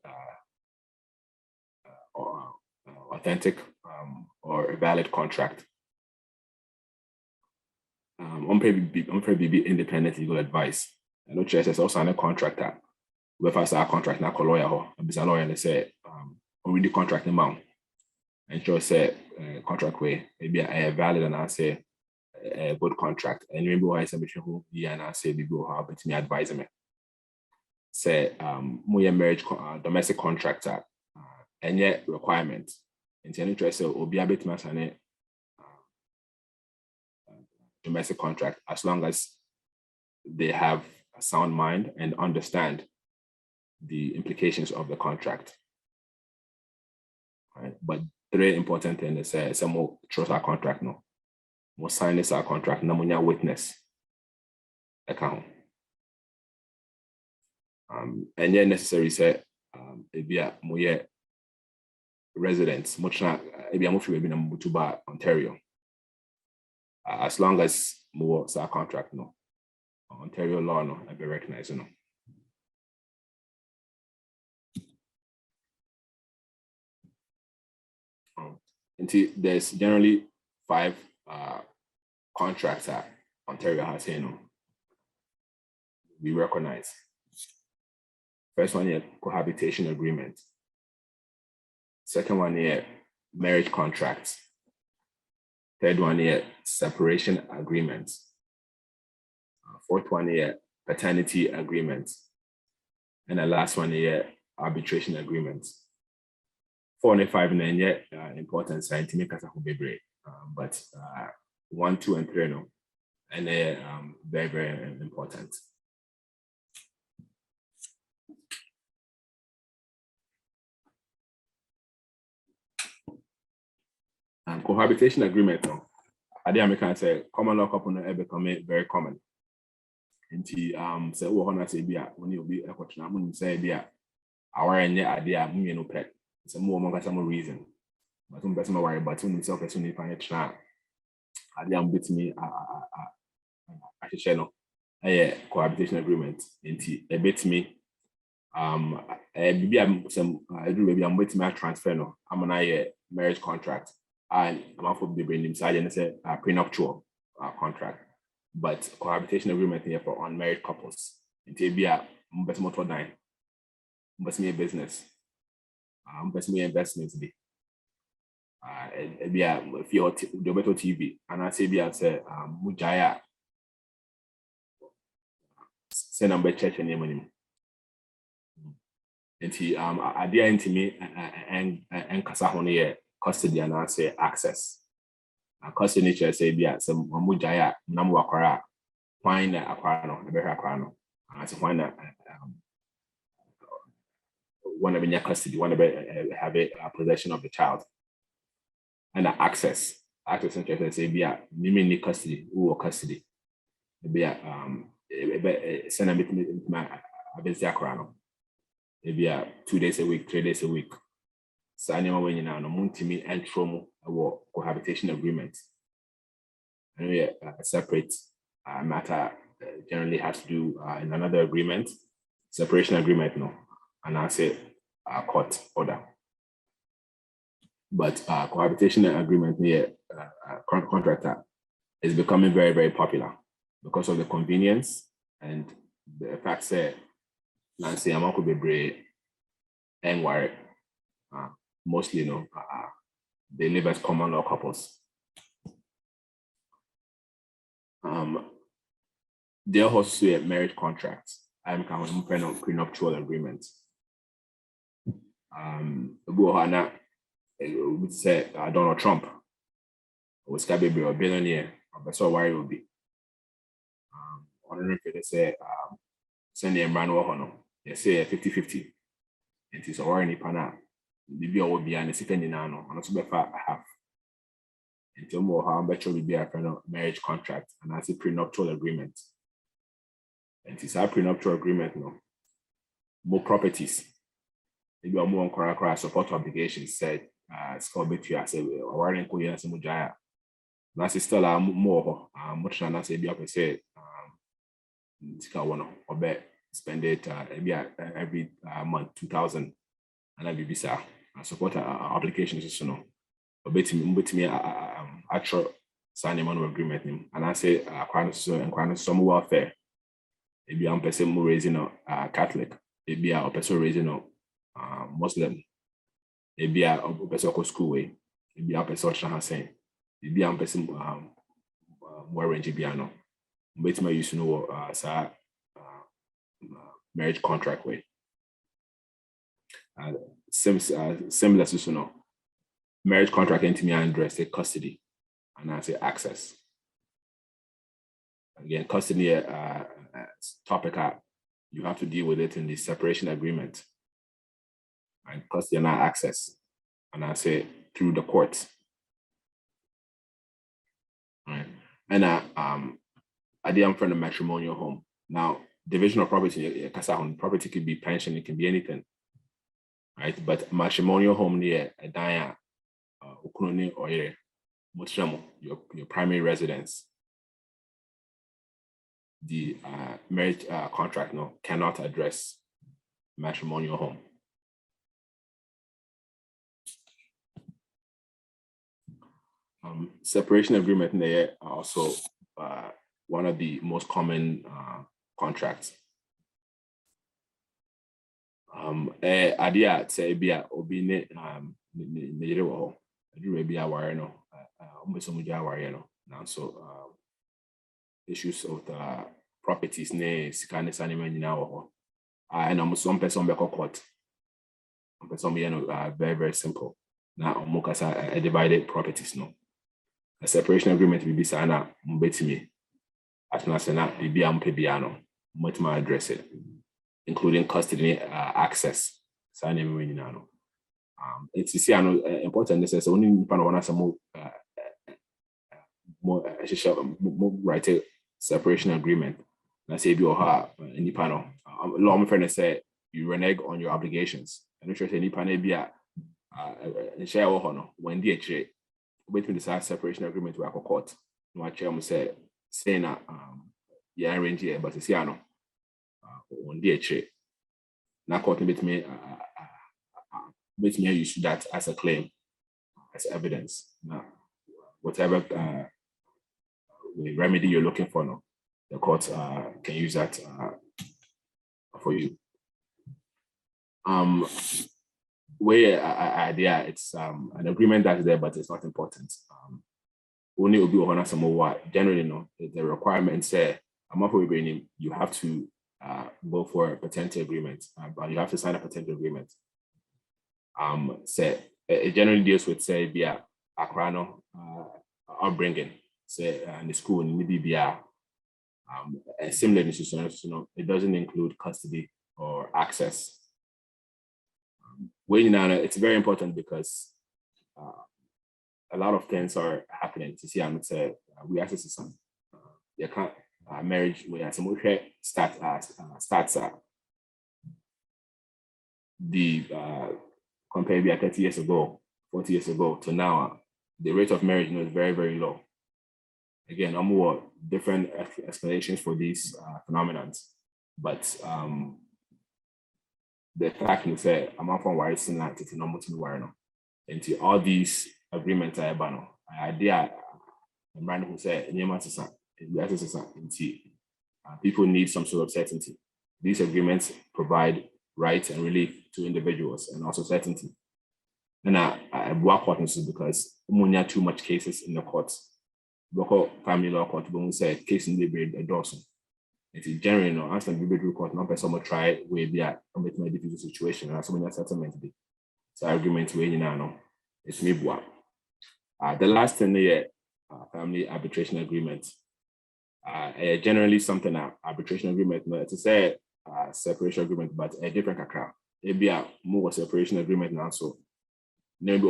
authentic or a valid contract. On pay be independent legal advice. I know church is also a contractor. we first our contract na call lawyer ho and be lawyer and say already contract amount and sure say contract way maybe a valid and I say a good contract and maybe why some who yeah and I say we go how but me advise me say my marriage domestic contractor and yet requirement and any interest so will be a bit much domestic contract as long as they have a sound mind and understand the implications of the contract. Right? But the very important thing is some more trust our contract no. More sign this our contract, no more witness account. And yet necessary say it be a more residents, much not it be a more free in Mutuba, Ontario. As long as more our contract no. Ontario law no, I be recognized no. There's generally 5 contracts that Ontario has here, we recognize. First one here, cohabitation agreement. Second one here, marriage contracts. Third one here, separation agreements. Fourth one here, paternity agreements. And the last one here, arbitration agreements. 4 and 5 and then yet important sign to make us a be but 1, 2, and 3 no, and they're very, very important. Cohabitation agreement no, I can say common law couple no become very common. Inti say we wanna say be when you be a question I'm say be our idea me no pet. It's a more some reason. But one person worry about himself as soon as I try. I am with me I share no a cohabitation agreement into a bit me maybe I'm some I do maybe I'm with me transfer no I'm on a marriage contract and I'm off of the brain inside and say a prenuptial contract, but cohabitation agreement here for unmarried couples into be a better motor dine but me a business but me investments be be a if you're better TV and I say be as a mujaya send number church and name and he idea into me and kasa honey custody and I say access custody nature say be at some mujaya number aquara find aquano a better aquano as find one of your custody, one of have a possession of the child, and access interest say be a mini custody or custody, be a send a bit my be a 2 days a week, 3 days a week. So I when you now no multi and trauma or cohabitation agreement. And we separate matter generally has to do in another agreement, separation agreement no. And I say court order. But cohabitation agreement here, contractor is becoming very, very popular because of the convenience and the fact that Nancy Amako Bebre and Warwick mostly they live as common law couples. They also have marriage contracts. I'm kind of prenuptial agreements. Buhana would say Donald Trump was a billionaire, but so why will be. I don't know if they say send the Emmanuel Hono, they say 50-50. It is already pana. The bill will be an second in and also be half. Until more how much will be a marriage contract and as a prenuptial agreement. And it is a prenuptial agreement, more properties. Maybe more on Korakora support obligations said, score between us, or in Korea and Mujaya. That's still more, much than I say, be up and say, or bet spend it every month 2,000 and I be visa support obligations, or bet me actual signing on agreement, and I say, some welfare. Maybe I'm person more raising a Catholic. maybe a person raising a Muslim, maybe a person school way, maybe a person Hassan, maybe a person more range piano. But my use know marriage contract way. Similar to know marriage contract into me address say custody and I say access. Again, custody topic you have to deal with it in the separation agreement. And custody and access. And I say through the courts. Right. And I did from the matrimonial home. Now, division of property, property could be pension, it can be anything. Right? But matrimonial home near a daya or your primary residence. The marriage contract cannot address matrimonial home. Separation agreement there are also one of the most common contracts. Idea say be obi ne yere wo aduru be aware no now so issues of the properties ne sika ne sanima nyina wo and some person be court person be very very simple now mokasa divided properties no a separation agreement be sana mbetimi atna sana be ampe biano mutima address it including custody access sanima nyina no it's important this is only one some more right separation agreement. Let's say you have any panel. Law my friend say you renege on your obligations. And sure any panel be a share or when the trade between the separation agreement to our court. No chairman say that yeah arrange here, but it's no on the trade. Now court with me use that as a claim, as evidence. Now whatever remedy you're looking for now, the court can use that for you. Where idea it's an agreement that's there, but it's not important. Only will be some generally the requirement say you have to go for a paternity agreement, but you have to sign a paternity agreement. Say it generally deals with say via Akrano upbringing. Say in the school in Libya, similar institutions, it doesn't include custody or access. It's very important because a lot of things are happening. To see, we access to some. You can't marriage where some starts the compare 30 years ago, 40 years ago to now, the rate of marriage is very very low. Again, more different explanations for these phenomena, but the fact is that I'm not from where it's not to normal to where into all these agreements I have idea the man who said people need some sort of certainty. These agreements provide rights and relief to individuals and also certainty. And I work on this because too much cases in the courts. Local family law court will say case in the endorsing. It is generally no answer the court, not by someone try where they are committing a difficult situation and someone settlement. So argument where you know it's me. The last 10 year family arbitration agreement. Generally something arbitration agreement, no, it's a separation agreement, but a different account. It be a more separation agreement now. So maybe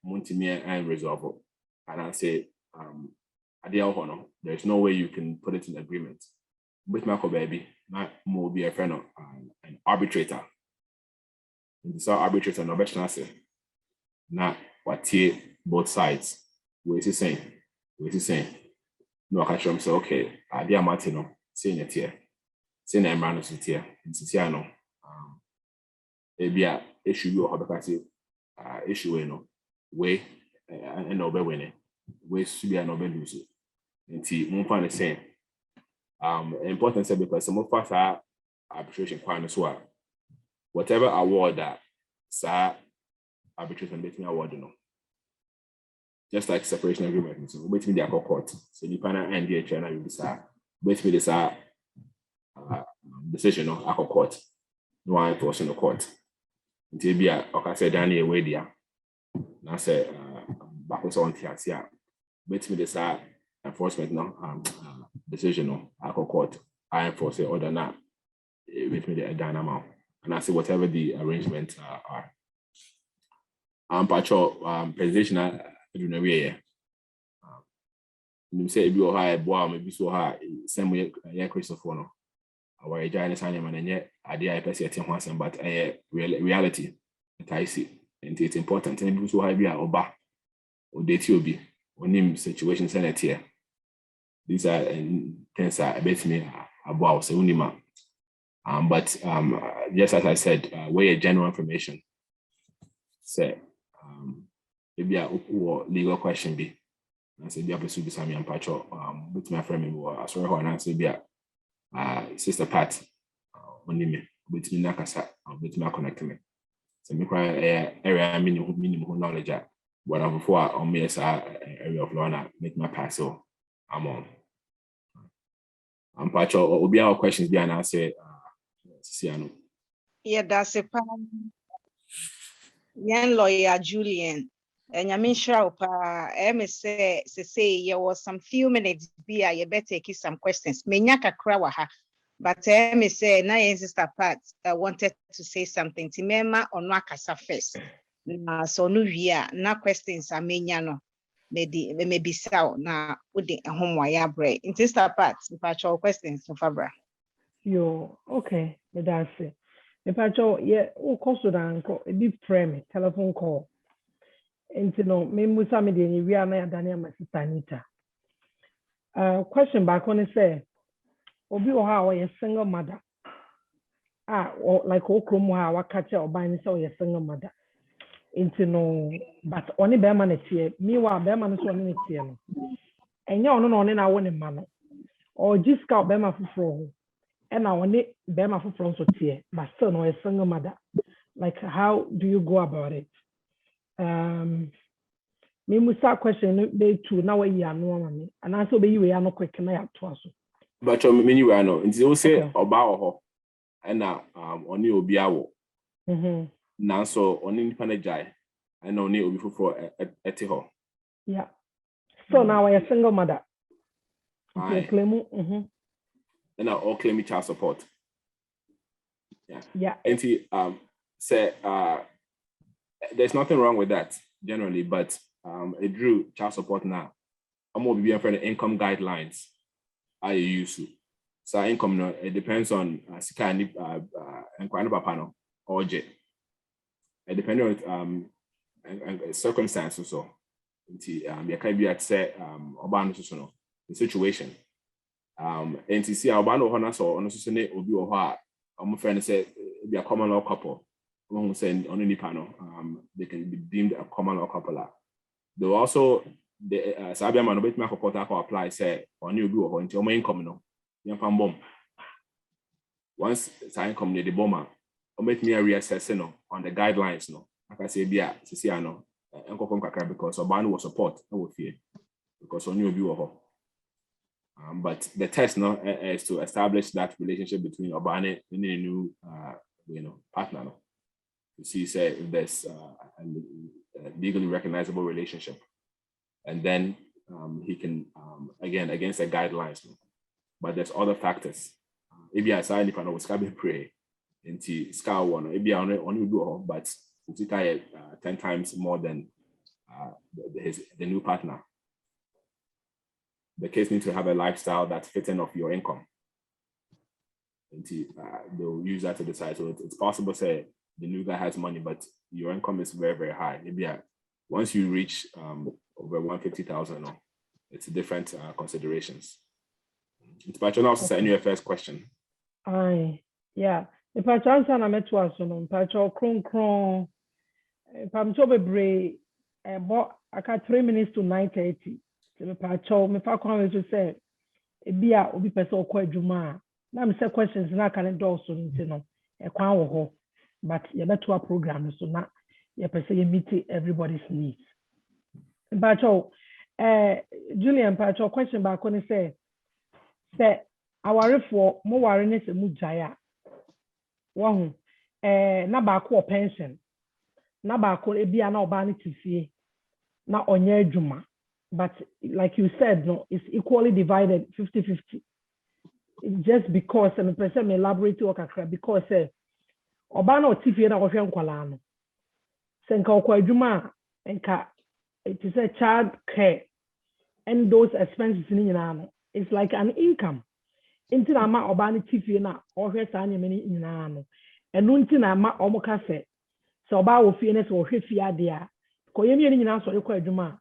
Montimere and resolve. And I say there's no way you can put it in agreement. With Michael Baby, not more be a friend of an arbitrator. And this arbitrator, no better say, not what both sides. What is he saying? No, I can show him say, okay, idea Martino, saying it here, saying I'm running to here, in Siciano. Maybe a issue you have issue, way and no winning. Way should be an lose it. Until one find the same. Important because some of us are arbitration quite as well. whatever award that sa arbitration between award no. Just like separation agreement, so between the court. So the panel and the China will decide between this decision of our court. No one enforcing the court. Until be a say Daniel way there. Now say back on here. Between this enforcement no decision of our court. I enforce it other than between the dynamo. And I say whatever the arrangements are. Presentation I don't know where. You say if you are boy, maybe so high, same way, Christopher. No, our giant animal and yet idea I perceive once, but reality that I see, and it's important. And people so high be oba or date you be on him situations and here. These are things I bet me about so unima. But just as I said, where general information say. Maybe a legal question be. And say be a pursue Sami and Pacho with my friend or sorry how and say be a sister Pat on me with me Nakasa with my connecting me. So me cry area minimum knowledge what I'm before on me as area of law make my pass so I'm on. Pacho will be our questions be and I say Siano. Yeah, that's a young lawyer Julian. And I mean, sure, say there was some few minutes be I better take some questions. Menyaka krawaha, but me say na sister Pat wanted to say something. Timema on wakasa first. So no via na questions are menyano. Maybe so na udi home wire break. In sister Pat, if I questions for Fabra. Yo, okay, that's it. If I yeah, oh, cost a deep frame, telephone call. And you know, me musa me de we are na Daniel my sister Anita. Question back on is say, obi o ha a single mother. Or like okrom ha wa catch or buy ni say o single mother. Into no, but only be man tie. Me wa be man so only tie no. Enya ono no na won man. Or just ka be man fufro. And I only be man fufro so tie, but still no a single mother. Like how do you go about it? Me musa question be two now we are no me and also be you are no quick na ya to aso but me you are no nti o say oba ho and na oni obi awo na so oni nipa na jai and oni obi fofo ete ho yeah so now I a single mother claim and now all claim child support yeah and say there's nothing wrong with that generally, but it drew child support now. I'm going to be for the income guidelines I use to. So income no, it depends on or J. It depends on circumstances so. You can be at say the situation. And to see Albano Hona so on a obi or I'm friend say be a common law couple. Who send on any panel, they can be deemed a common law couple. They also the Sabia man bit my report apply say on you do or into your income no. You can bomb. Once income near the bomber, or make me a reassess on the guidelines no. Like I say, be a no because Obano will support I would fear because on you do or but the test no is to establish that relationship between Obano and a new partner. No. To see say if there's a legally recognizable relationship, and then he can again against the guidelines. But there's other factors. Maybe I saw if I know scabbing pray into scar one. Maybe I only do but it's 10 times more than the new partner. The case needs to have a lifestyle that's fitting of your income. And they'll use that to decide. So it's possible to say the new guy has money, but your income is very, very high. Maybe once you reach over 150,000, it's different considerations. It's about your your first question. Aye, yeah. If I chance and I met to us, if I talk cron, if I'm so brave, but I got 3 minutes to 9:30. If I talk, if I come to say, be a obi person quite juma. Now, I'm say questions, and I can't do so, a crown. but you better a program so not you per se meet everybody's needs. But Julian, but your question back when you say our for more awareness and mujaya. One na baako pension na baako ebia na oba ne tifie na onye adwuma, but like you said, no, it's equally divided 50-50. Just because and person may elaborate work because oba na tifie na ohwe nkwala no senka okwa adwuma enka it is a child care and those expenses ni nyina no, it's like an income. Into na ma oba ne tifie na ohwe sa anya meni nyina no enu nti na ma omoka se so oba wo fie ne so ohwe fie ade a ko yemi ni nyina so rekwa adwuma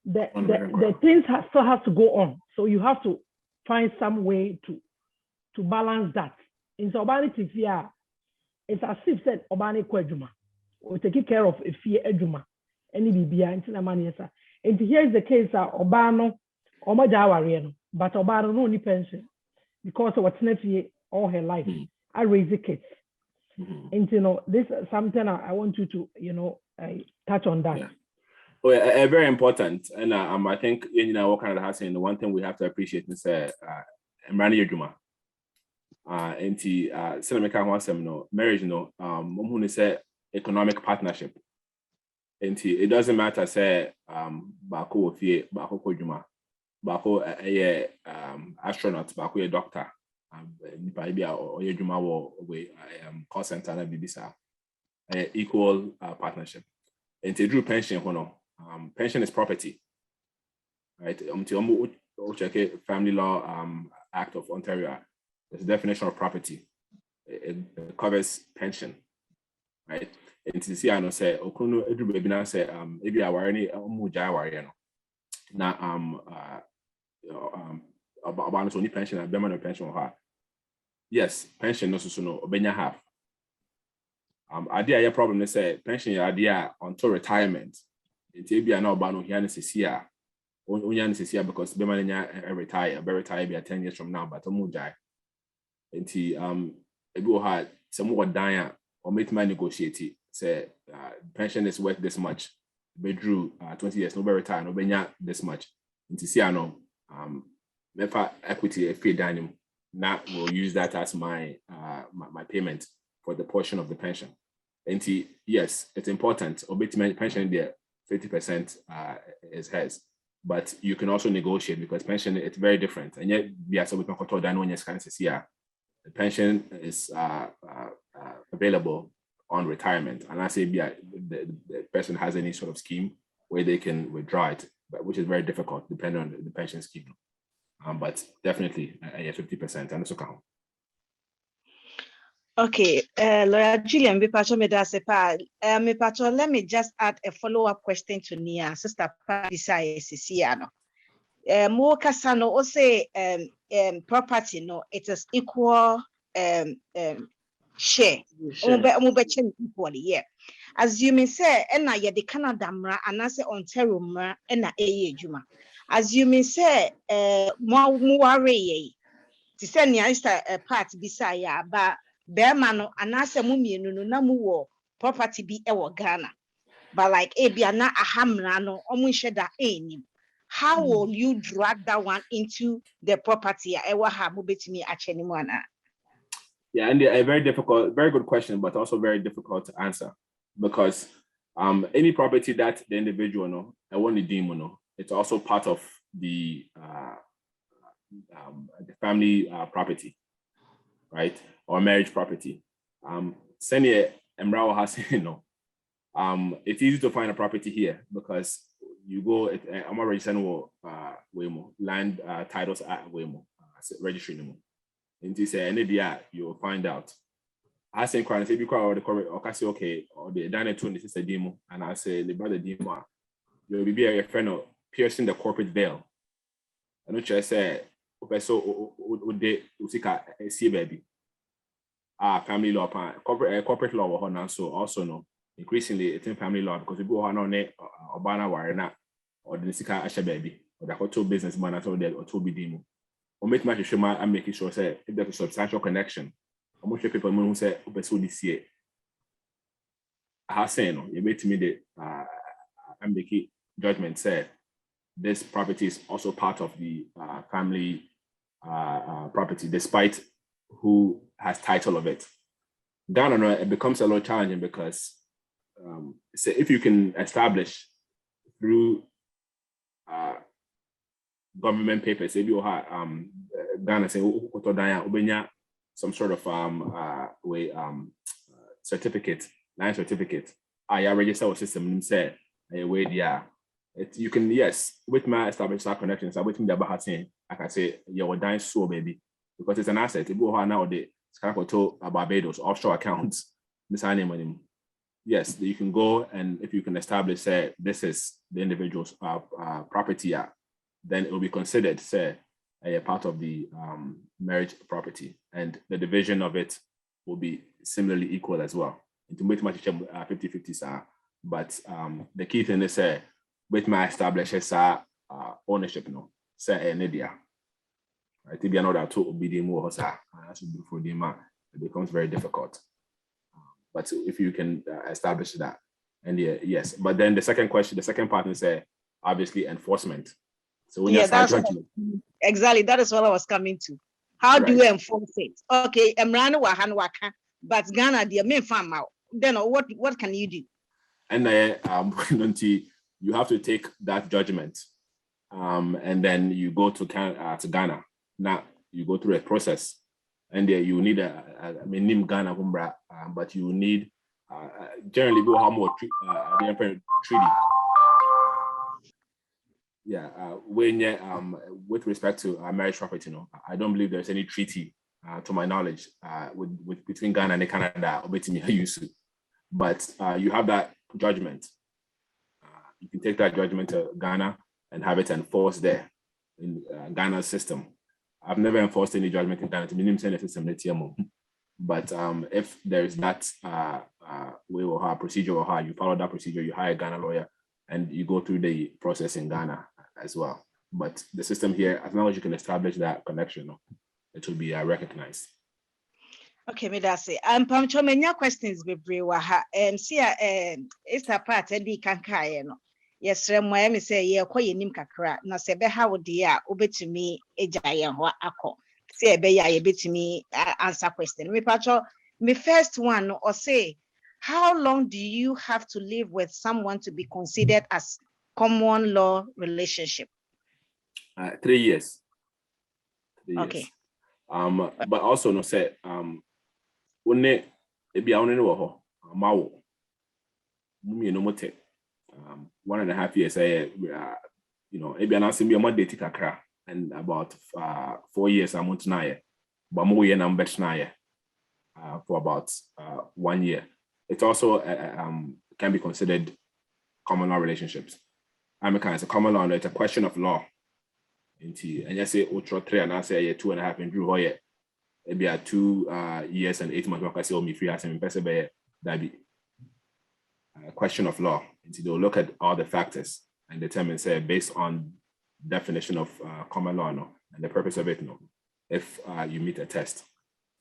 the things still have to go on, so you have to find some way to balance that. In so oba ne tifie a it's as if said oba ne kwa adwuma or take care of a fie adwuma any bibia nti na ma ne sa. And here is the case oba no omo ja aware no, but oba no ni pension because of what's next all her life. I raise the kids. And this is something I want you to touch on that. Yeah. Oh, yeah, very important. And I think what Canada has saying, the one thing we have to appreciate is Mrani Yojuma. And Senator Wasem no marriage no who say economic partnership. And it doesn't matter say bako ofie bako kojuma bako astronaut bako a doctor maybe or yojuma wo call center na bibisa equal partnership. And drew pension pension is property, right? Check it, Family Law Act of Ontario. There's a definition of property. It covers pension, right? And to see, I know say okuno every baby now say maybe I worry any muja worry now about only pension and better pension her. Yes, pension no so no obenya half. Idea your problem is say pension your idea until retirement. It be an about no here necessary. Only necessary because be man retire, be retire be 10 years from now, but muja. And it will hard some more dying or make my negotiate it. Say pension is worth this much. Be drew 20 years, no be retire, no be this much. And to see I know mefa equity a free dining. Now we'll use that as my my payment for the portion of the pension. And yes, it's important. Obit pension there 50% is hers, but you can also negotiate because pension it's very different. And yet we are so we can control that when the pension is available on retirement, and I say the person has any sort of scheme where they can withdraw it, but which is very difficult depending on the pension scheme. But definitely 50% and it's okay. Okay, Lawyer Julian, let me just add a follow-up question to Nia, Sister Padisai Sisiano. More Casano or say property, no, it is equal share. Equally, yeah. Assuming say, and I the Canada mra and I say Ontario mra and a juma. Assuming say, more to send a part beside ya, but Bermano and I say mummy no namu property be our Ghana. But like Abiana a hamrano, almost shed that any. How will you drag that one into the property? I will have me at anyone. Yeah, and a very good question, but also very difficult to answer because any property that the individual no, I want the demon no, it's also part of the family property, right, or marriage property. Senior Emrao has no. It's easy to find a property here because you go. I'm already sending Waymo land titles at Waymo registry no. And this any day you'll find out. I say crying say because or the correct or say okay or the diner tune this is a demo and I say the brother demo you'll be a friend of piercing the corporate veil. I know you say so de usika see baby. Family law corporate law now so also no increasingly it's in family law because we go on Obana Warena or the Sika Asha baby or the hotel business man at all there or to be demo. Or make my shema and making sure say if there's a substantial connection. I'm sure people who say so this year. has saying, you made to me the ambiguity judgment said this property is also part of the family property, despite who has title of it. Ghana, it becomes a little challenging because so if you can establish through government papers, if you have Ghana saying some sort of certificate, line certificate, I register with system say you can, yes, with my established connections, I with me about saying I can say you're dying so baby because it's an asset. If you have nowadays Barbados offshore accounts, this money. Yes, you can go, and if you can establish, say, this is the individual's property, then it will be considered, say, a part of the marriage property, and the division of it will be similarly equal as well. To make much 50-50, but the key thing is, say, with my establishes ownership, no, say, an idea. Right? If you know that to be the more, it becomes very difficult. But if you can establish that, and yes, but then the second question, the second part is obviously enforcement. So when that's exactly, that is what I was coming to. How do you enforce it? Okay, but Ghana, the main farm out. Then what can you do? And you have to take that judgment, and then you go to Ghana. Now you go through a process. And you need a minimum Ghana Humbra, but you need generally go have more treaty. Yeah, when with respect to marriage property, I don't believe there's any treaty, to my knowledge, with between Ghana and Canada or between used to. But you have that judgment. You can take that judgment to Ghana and have it enforced there in Ghana's system. I've never enforced any judgment in Ghana to minimum system, but if there is that way or how procedure or how you follow that procedure, you hire a Ghana lawyer and you go through the process in Ghana as well. But the system here, as long as you can establish that connection, it will be recognized. Okay, me that's it. Pamcho, many questions be brewa. See, it's a part and the kankai no. Yes, me say ye ko yenim kakra na se be how dia obetumi ejaye ho akọ. Say be ya ye betumi answer question. Me pacho, me first one or say, how long do you have to live with someone to be considered as common law relationship? 3 years. 3 Okay. Years. But also no say one ebi a one no ho mawo. Mumie no mote. 1.5 years, maybe an answer me a month kakra, and about 4 years I'm on tonight, but more year number for about 1 year. It also can be considered common law relationships. It's a common law, it's a question of law. And you say ultra 3 and I say 2.5 and Drew Hoyer, maybe 2 years and 8 months. I say me free as an investor, that be a question of law. And they'll look at all the factors and determine, say, based on definition of common law, and the purpose of it, if you meet a test.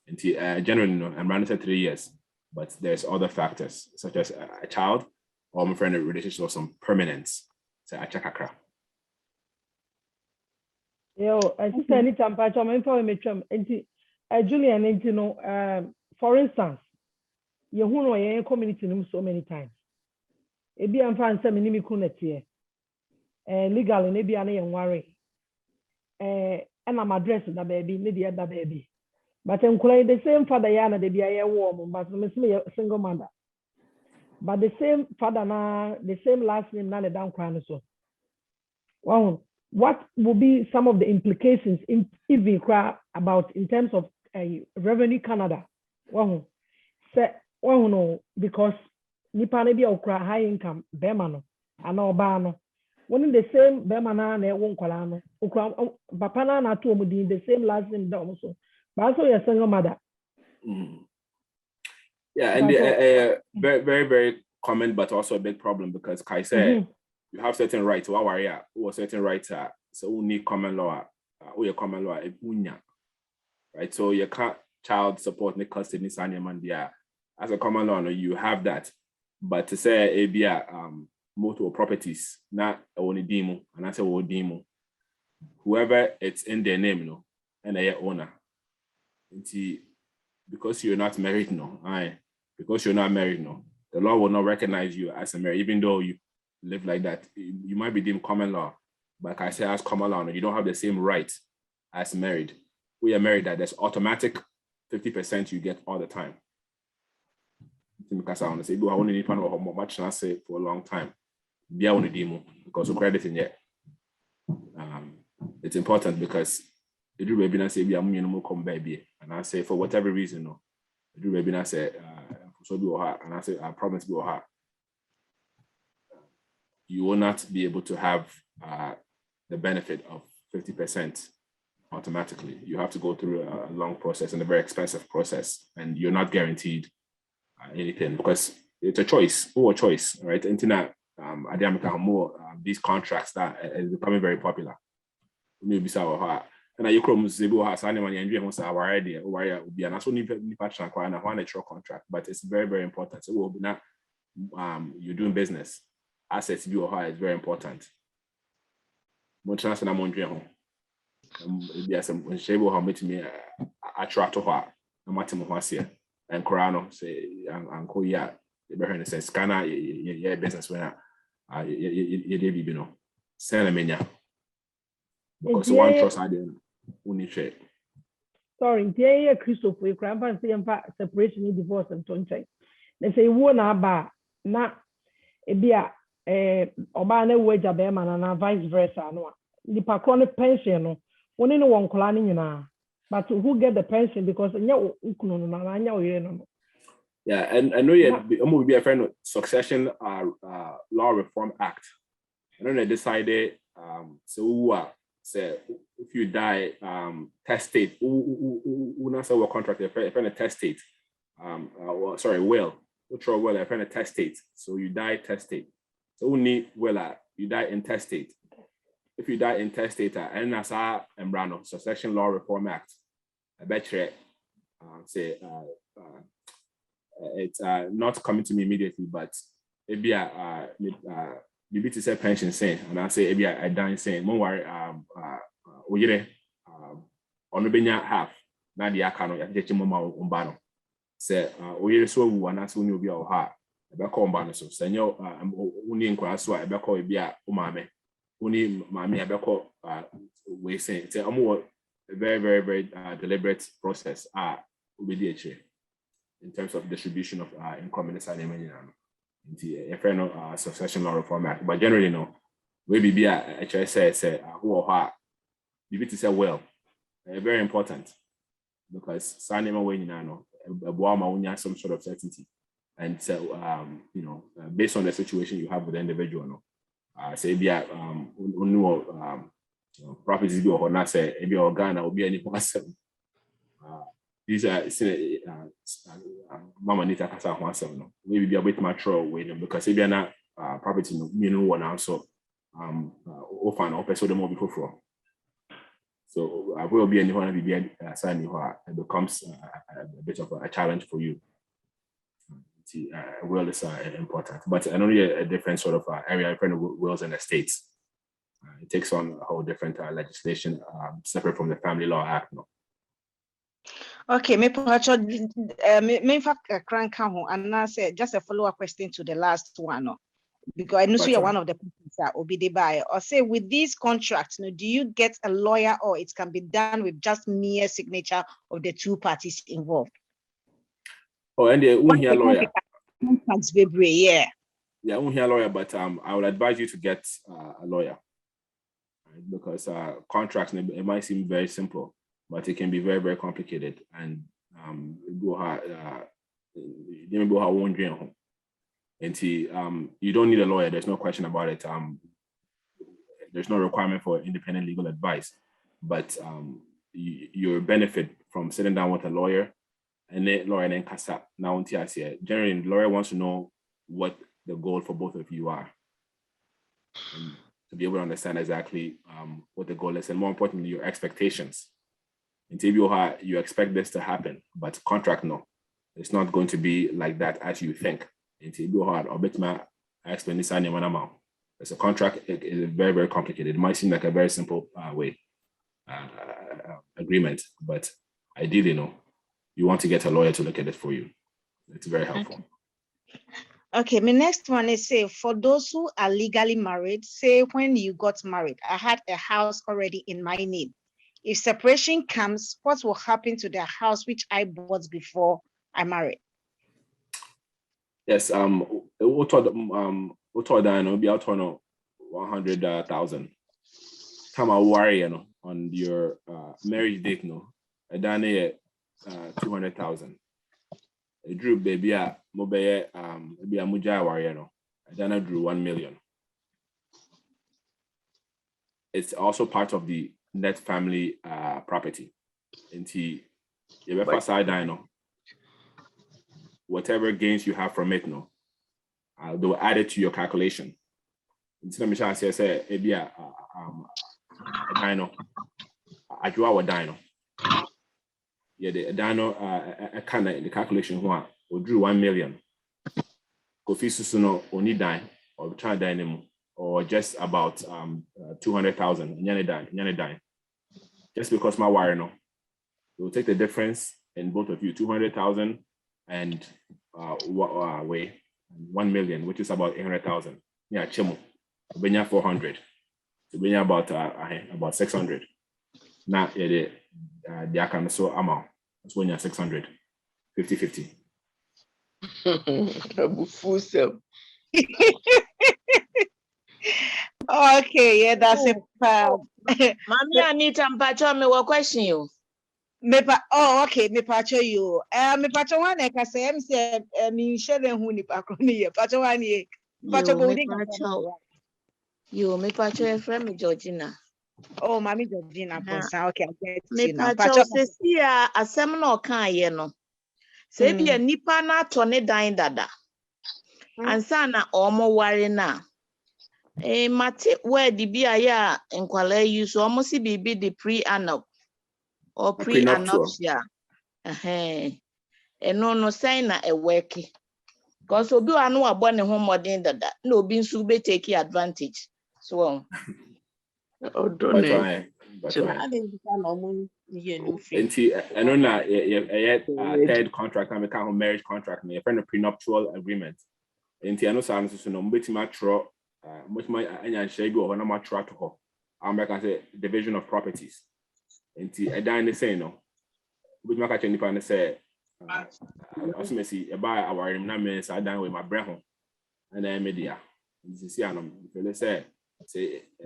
And generally, I'm running 3 years, but there's other factors such as a child or my friend relationship or some permanence. Say, I check akra. Yo, I just say anytime, but I'm informed. Julian, for instance, you know your community so many times. Ebi amfa nse me ku netie legal na ebi ana worry and am address da baby ne dey da baby but encourage the same father ya na dey bia ye wo mo but me single mother but the same father na the same last name na le dan kwan so wow, what will be some of the implications in even about in terms of revenue Canada? Wow, say wow no, because nipa na bia okra high income bema no ana oba no one the same bema na na ewo nkwala no okra papa na to omudin the same last name da so but also your single mother. Yeah, and very very very common but also a big problem because Kai said you have certain rights or certain rights so we need common law or your common law right, so you can't child support the custody as a common law, you have that. But to say multiple properties, not only demo, and I say demo, whoever it's in their name, and they are owner. Because you're not married, because you're not married, the law will not recognize you as a married, even though you live like that. You might be deemed common law, but like I say, as common law, you don't have the same right as married. We are married, that there's automatic 50% you get all the time. Because I want to say, I only need to know how much I say for a long time. Be on the demo because of credit in yet. It's important because the do webinar say be a minimum come baby, and I say for whatever reason, the do webinar say so do her, and I say I promise be her. You will not be able to have the benefit of 50% automatically. You have to go through a long process and a very expensive process, and you're not guaranteed anything because it's a choice, or a choice, right? Internet, these contracts that is becoming very popular. And you come to has anyone and our idea, and that's only one natural contract, but it's very, very important. So we'll be not you're doing business. Assets be or is very important. Much chance and I'm wondering yes, I'm sure how much me attract to her. No matter what here and Corano say Uncle yeah, the behind the sense scanner yeah business when you know sell a because one trust I didn't only trade. Sorry, dear Christopher, grandpa say separation, divorce, and tongue. They say one about not a beer. Obana wage a bearman and vice versa. No, the Pacone pension, one in one colony, but who get the pension because yeah, and I know I'm will be a friend of Succession Law Reform Act. I know they decided so say if you die testate, who not say what contract a friend of testate, will ultra well a friend of testate, so you die testate. So only you die intestate. If you die intestate, and as our Embrano Succession Law Reform Act, I bet you say it's not coming to me immediately, but maybe maybe to say pension saying, and I say maybe I die saying, don't worry, onubenya half. Now the account ya jechi mama umbano. Say so and that's when you be our heart. Ebeko mbano so senyo uni nkwa so ebeko bia umame uni mami ebeko we say it's a very very very deliberate process in terms of distribution of income in the side a friend of Succession Law Reform Act, but generally no we be a say who or her be to say well very important because sanema we no some sort of certainty. And so, based on the situation you have with the individual, say, properties be or not say, maybe organ or be any person. These are Mama Nita Casa Hansel, maybe be a bit mature with them because if you're not property, one also, often or person the more before from. So, I will be anyone to be a sign it becomes a bit of a challenge for you. Will is important, but I know a different sort of area, different wills and estates. It takes on a whole different legislation separate from the Family Law Act. No. Okay, me fact crank and I say just a follow-up question to the last one, no? Because I know you're one of the people that will be the buyer. Or say with these contracts, no, do you get a lawyer or it can be done with just mere signature of the two parties involved? Oh, and the hear lawyer. Yeah. Yeah, I hear lawyer, but I would advise you to get a lawyer, right? Because contracts it might seem very simple, but it can be very very complicated, and you don't need a lawyer. There's no question about it. There's no requirement for independent legal advice, but you benefit from sitting down with a lawyer. And then lawyer and Casa. Now, generally, the lawyer wants to know what the goal for both of you are, and to be able to understand exactly what the goal is, and more importantly, your expectations. In TBO, you expect this to happen, but contract, no, it's not going to be like that as you think. It's a hard or bet my explain this amount. It's a contract. It is very, very complicated. It might seem like a very simple agreement, but ideally, you want to get a lawyer to look at it for you. It's very helpful. Okay, my next one is say for those who are legally married, say when you got married, I had a house already in my name. If separation comes, what will happen to the house which I bought before I married? Yes, we told that it'll be out on 100,000. Come a worry, on your marriage date, a done 200,000. A drew baby mobile be a muja warrior, a done drew 1 million. It's also part of the net family property. Into your side dino. Whatever gains you have from it, they will add it to your calculation. Instead of Michelle say, maybe a dino, I draw a dino. Yeah, the dino, a kind of the calculation one will drew 1 million. Kofi Susuno only dine or try dynamo or just about 200,000. Nyane dine. Just because my wire they will take the difference in both of you, 200,000 and 1 million, which is about 800,000. Yeah, Chimo. Benya 400. So benya about 600. Now the account so amount. That's when you're 600. 50-50. Okay, yeah, that's it. Mami Anita Mpacho, me what question you? Okay, me pacho you. Me pacho one I say me share who ni pakroni pacho one ye. Pacho bodi. You me pacho a friend me Georgina. Oh, Mami Georgina, okay, I get me you now. pacho se sia asem na okan ye no. Se bia nipa na to ne dan dada. Ansa na omo ware na. Mate word bia ya enkwala yi so omo si bibi the pre-annup. Or pre-anuptial. No sign na a worky. Because obi anu abo ne ho modern dada. No be nsu be take advantage. So But third contract I make a marriage contract me a friend of prenuptial agreement. Enti ano sa nso no mbetima tro much my anya share bi o na ma tro to ho. I'm like I say division of properties. Enti edan ne say no which make a nipa ne say also me see e buy our na me say dan we my bre ho na media this see anom feel say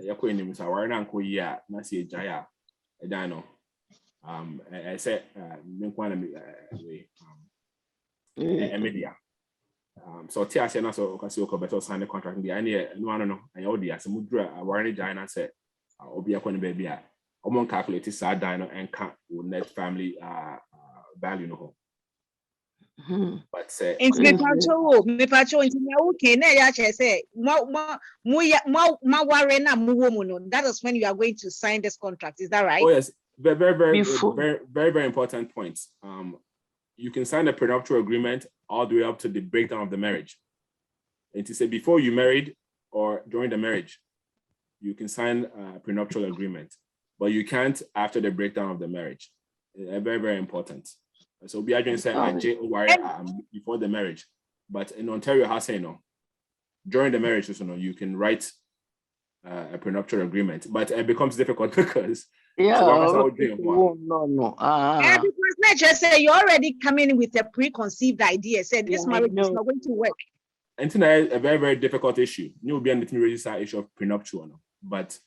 yakọ enim so our na nko yi a na see ejaya edan no I say me kwa na we media so tia say na so kasi o better sign the contract dey any no and you dey as mudra our ni jaya na say obi akọ ne ba bia Omon calculate sa dino and count net family value no. But say me pacho into me okay na ya say ma ware na mu wo no. That is when you are going to sign this contract, is that right? Oh yes, very important point. You can sign a prenuptial agreement all the way up to the breakdown of the marriage. And to say before you married or during the marriage, you can sign a prenuptial agreement. But you can't after the breakdown of the marriage. Very, very important. So be again saying before the marriage. But in Ontario, how say no? During the marriage, you can write a prenuptial agreement. But it becomes difficult because because let's just say you're already coming with a preconceived idea. Say this marriage is not going to work. And tonight a very, very difficult issue. You will be on the register issue of prenuptial, but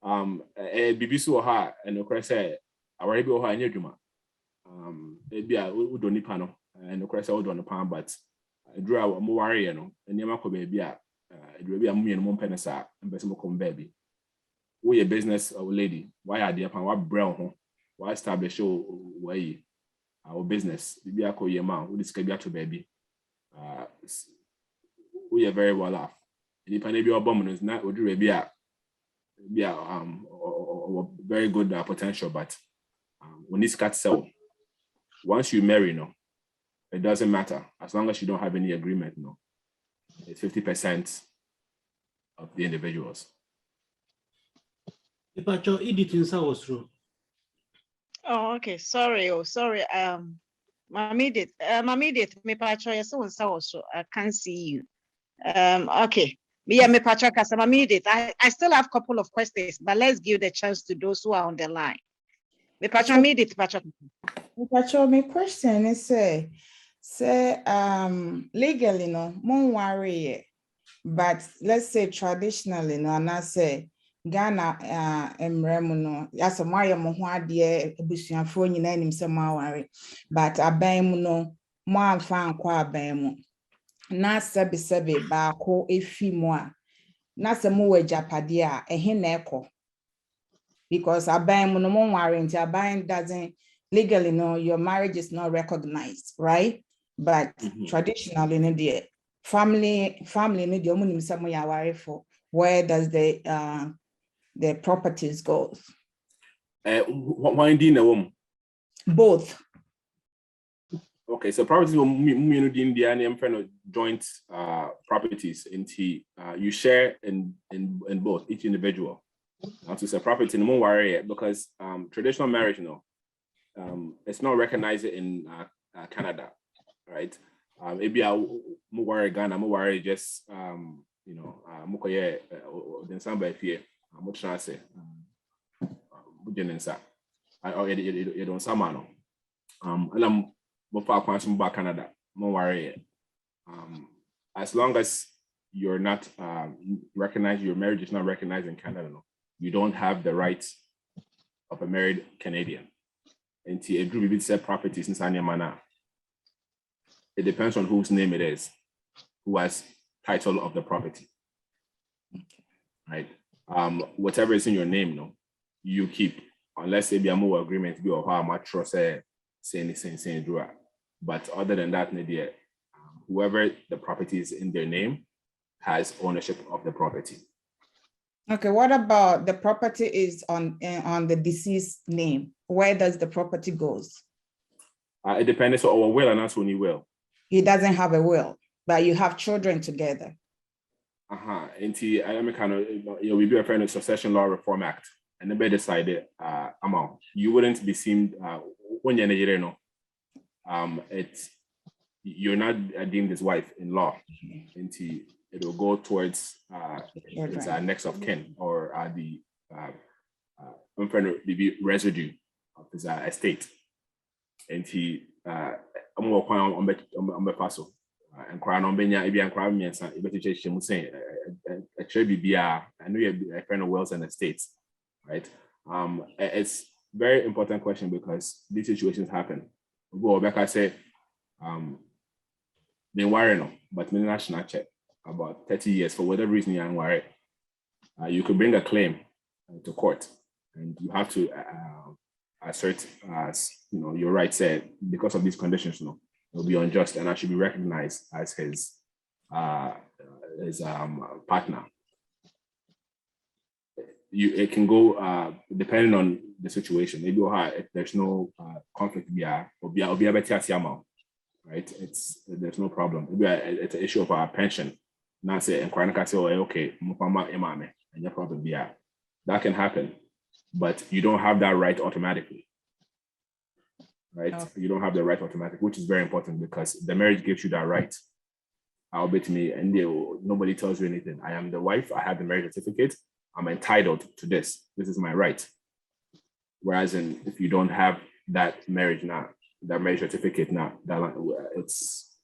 BBC or her and the say already be her any juma. Maybe I would only panel and the crest out on the pan, but I draw a more warrior, and Yamako baby, it will be a million one penisa and Bessamocom baby. We a business lady, why are the pan what brown? Why establish way our business? Maybe I call your mom, who describe to baby. We are very well off. And if I be abominable is not would be a very good potential, but when this cat sell, once you marry, it doesn't matter as long as you don't have any agreement, it's 50% of the individuals. Pacho, editing was true. Oh, okay. Sorry. Oh, sorry. Mami did. Me pacho so I can't see you. Okay. Yeah, me pacho kasa Mami did. I still have a couple of questions, but let's give the chance to those who are on the line. Me pacho me did pacho. My question is say legally no mon worry, but let's say traditionally no, and I say Ghana emremu no yasa moya mo ho ade ebusuafo nyina nim se mo worry, but aban mu no mo amfa ankwa aban mu na sebe baako efi mu a na se mo wajapade a ehe na ekọ, because aban mu no mo worry nti aban doesn't legally, no, your marriage is not recognized, right? But traditionally, in the family, in the for where does the properties go? Why indeed a woman? Both. Okay, so properties will mean in the joint properties into you share in both each individual. Now to say property, no more worry because traditional marriage, it's not recognized in Canada, right? Maybe I worry Ghana, worry just mukoye then somebody fear. I'm trying to say, you don't samano. And I'm more back Canada, more worry. As long as you're not recognized, your marriage is not recognized in Canada, you don't have the rights of a married Canadian. And a group of said properties in Sanyamana. It depends on whose name it is, who has title of the property. Right? Whatever is in your name, you keep, unless there be a more agreement be or how much say anything. But other than that, whoever the property is in their name has ownership of the property. Okay, what about the property is on the deceased name? Where does the property goes? It depends on our will and that's when you will. He doesn't have a will, but you have children together. And I am kind of, we do a friend of Succession Law Reform Act, and the bed decided, you wouldn't be seen when you're you're not deemed his wife in law. It will go towards his next of kin or the residue of his estate. And I'm working on the parcel and crying on Benya, if you crying me and son, if you saying a tribute be I know you're a friend of Wells and estates, right? It's very important question because these situations happen. Well, like I say, they worry no, but me national check about 30 years for whatever reason you're worried. You could bring a claim to court, and you have to assert, your right said because of these conditions, it will be unjust, and I should be recognized as his partner. It can go depending on the situation. Maybe if there's no conflict, right? There's no problem. Maybe it's an issue of our pension. Now say and say, oh, okay, and your problem that can happen, but you don't have that right automatically, right? Okay. You don't have the right automatically, which is very important because the marriage gives you that right. I'll bet me, and nobody tells you anything. I am the wife. I have the marriage certificate. I'm entitled to this. This is my right. Whereas if you don't have that marriage now, that marriage certificate now,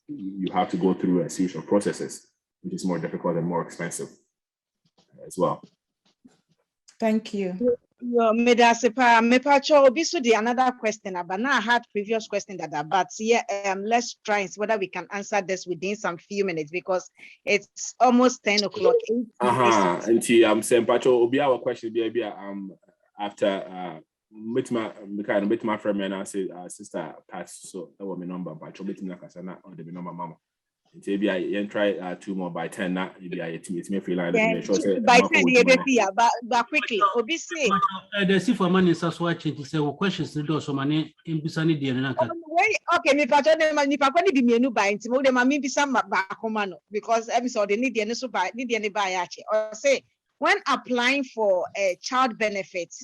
you have to go through a series of processes, which is more difficult and more expensive as well. Thank you. Another question, but now I had previous question but let's try whether we can answer this within some few minutes because it's almost 10 o'clock. And I'm saying Pacho, be our question be after meet my friend and I say sister Pat, so that was my number, Pacho meet me Kasana or the number mama. Maybe I try 2 more by 10 now. Maybe I free line. Yeah, by 10 but quickly. Obi say The see for money is also watching to say questions to do so many in Bisani Diana. okay, me patch me pakoni be menu by intimo de mami bisa ba akoma no because episode they need the so by need the buy or say when applying for a child benefit,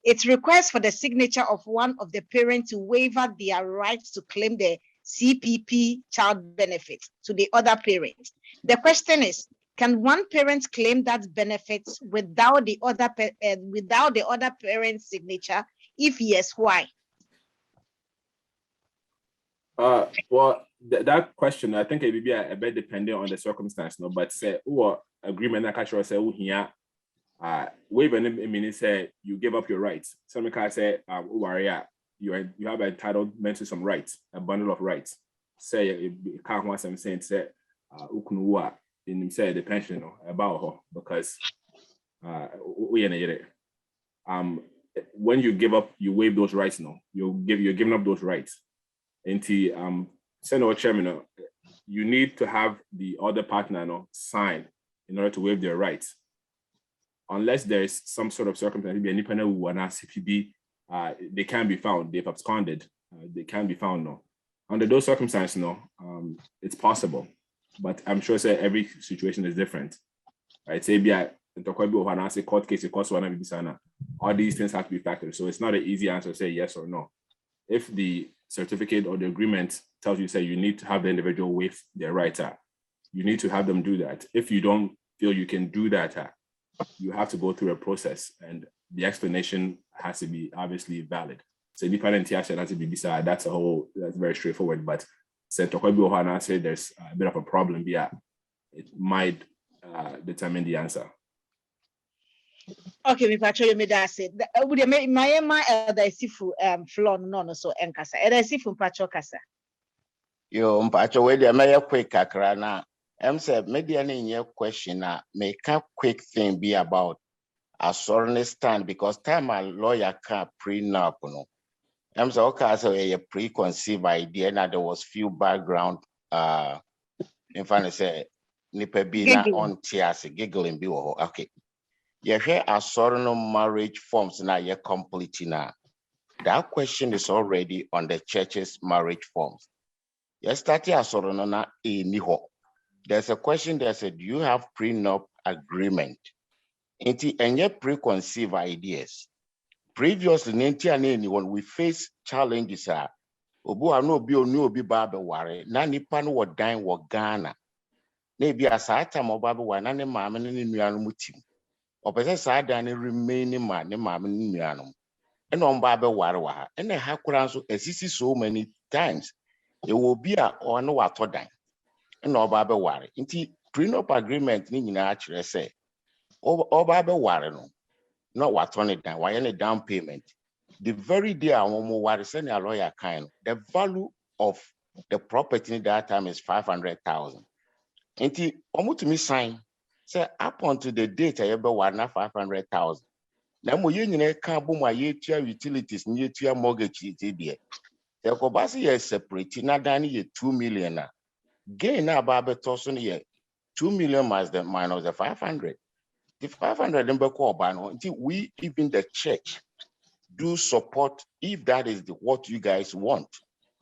it requires for the signature of one of the parents to waiver their rights to claim the CPP child benefit to the other parent. The question is, can one parent claim that benefit without the other parent's signature? If yes, why? Well, that question, I think it will be a bit dependent on the circumstance, no. But say, or agreement that catch say, here, waiver meaning say you give up your rights. Some can say, you have entitlement to some rights, a bundle of rights. Say it can't want some saying say ukunuwa in say the pension about her because when you give up, you waive those rights. No, you're giving up those rights. And Senator Chairman, you need to have the other partner sign in order to waive their rights. Unless there is some sort of circumstance, maybe any panel who are not CPB. They can be found. They've absconded. They can be found now. Under those circumstances, it's possible. But I'm sure say every situation is different. Right? Say court case, all these things have to be factored. So it's not an easy answer to say yes or no. If the certificate or the agreement tells you say you need to have the individual waive their rights, you need to have them do that. If you don't feel you can do that, you have to go through a process and the explanation has to be obviously valid. So independent has to be decided. That's very straightforward. But say there's a bit of a problem here, it might determine the answer. Okay, me patrol you made that say. Would you make my the sifu floor no so enkasa. The sifu patrol kasa. Yo mpacho we dey may quick kakra na. Say media any question na make a quick thing be about a sorry stand because time a lawyer can prenup no. Say okay say a preconceived idea na there was few background in fact say nipa bi na on tiase giggling bi wo okay. You hear a sorry no marriage forms na ye complete na. That question is already on the church's marriage forms. Yes, start a sorry no na niho. There's a question that said, do you have prenup agreement? And yet preconceived ideas. Previously, when we face challenges, obu ano bi onu obi ba be ware na nipa no wodan wo Ghana. Na bi asata mo ba be wa na ne maame ne nuanu mutim. Opese sa dan remain ma ne maame ne nuanu. E no ba be ware wa ha. E na ha kura so asisi so many times. E wo bi a ono wato dan. No oba be ware nti prenup agreement ni nyina akire say oba be ware no wato ne dan why ne down payment the very day awon ware say na lawyer kind the value of the property in that time is 500,000 nti omutumi sign say up until the date I be ware na 500,000 na mo ye nyina ka bo ma ye tua utilities ni ye tua mortgage ti de the kobasi ye separate na dan ye 2 million na gain about tossing here 2 million minus the 500. The 500 number call until we even the church do support if that is what you guys want.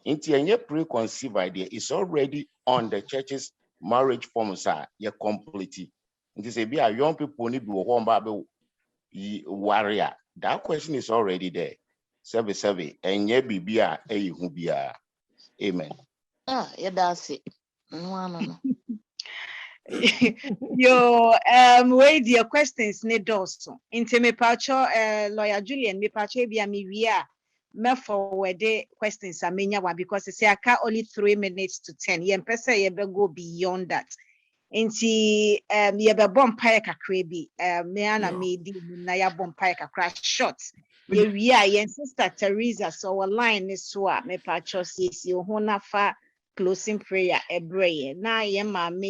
Until any preconceived idea is already on the church's marriage forms are you complete. Until say be a young people need to home Bible warrior. That question is already there. Survey and ye be a hubia. Amen. Yeah, that's it. No. Yo, wait, your questions need also. Into me pacho, lawyer Julian, me pacho be a me me forward the questions I mean because say I can only 3 minutes to 10. Yen pesa ye be go beyond that. Into ye be bompire kakra bi me ana me di na ya bompire kakra short. Ye yen sister Teresa so a line is so me pacho si ho na fa closing prayer ebreye na ye ma me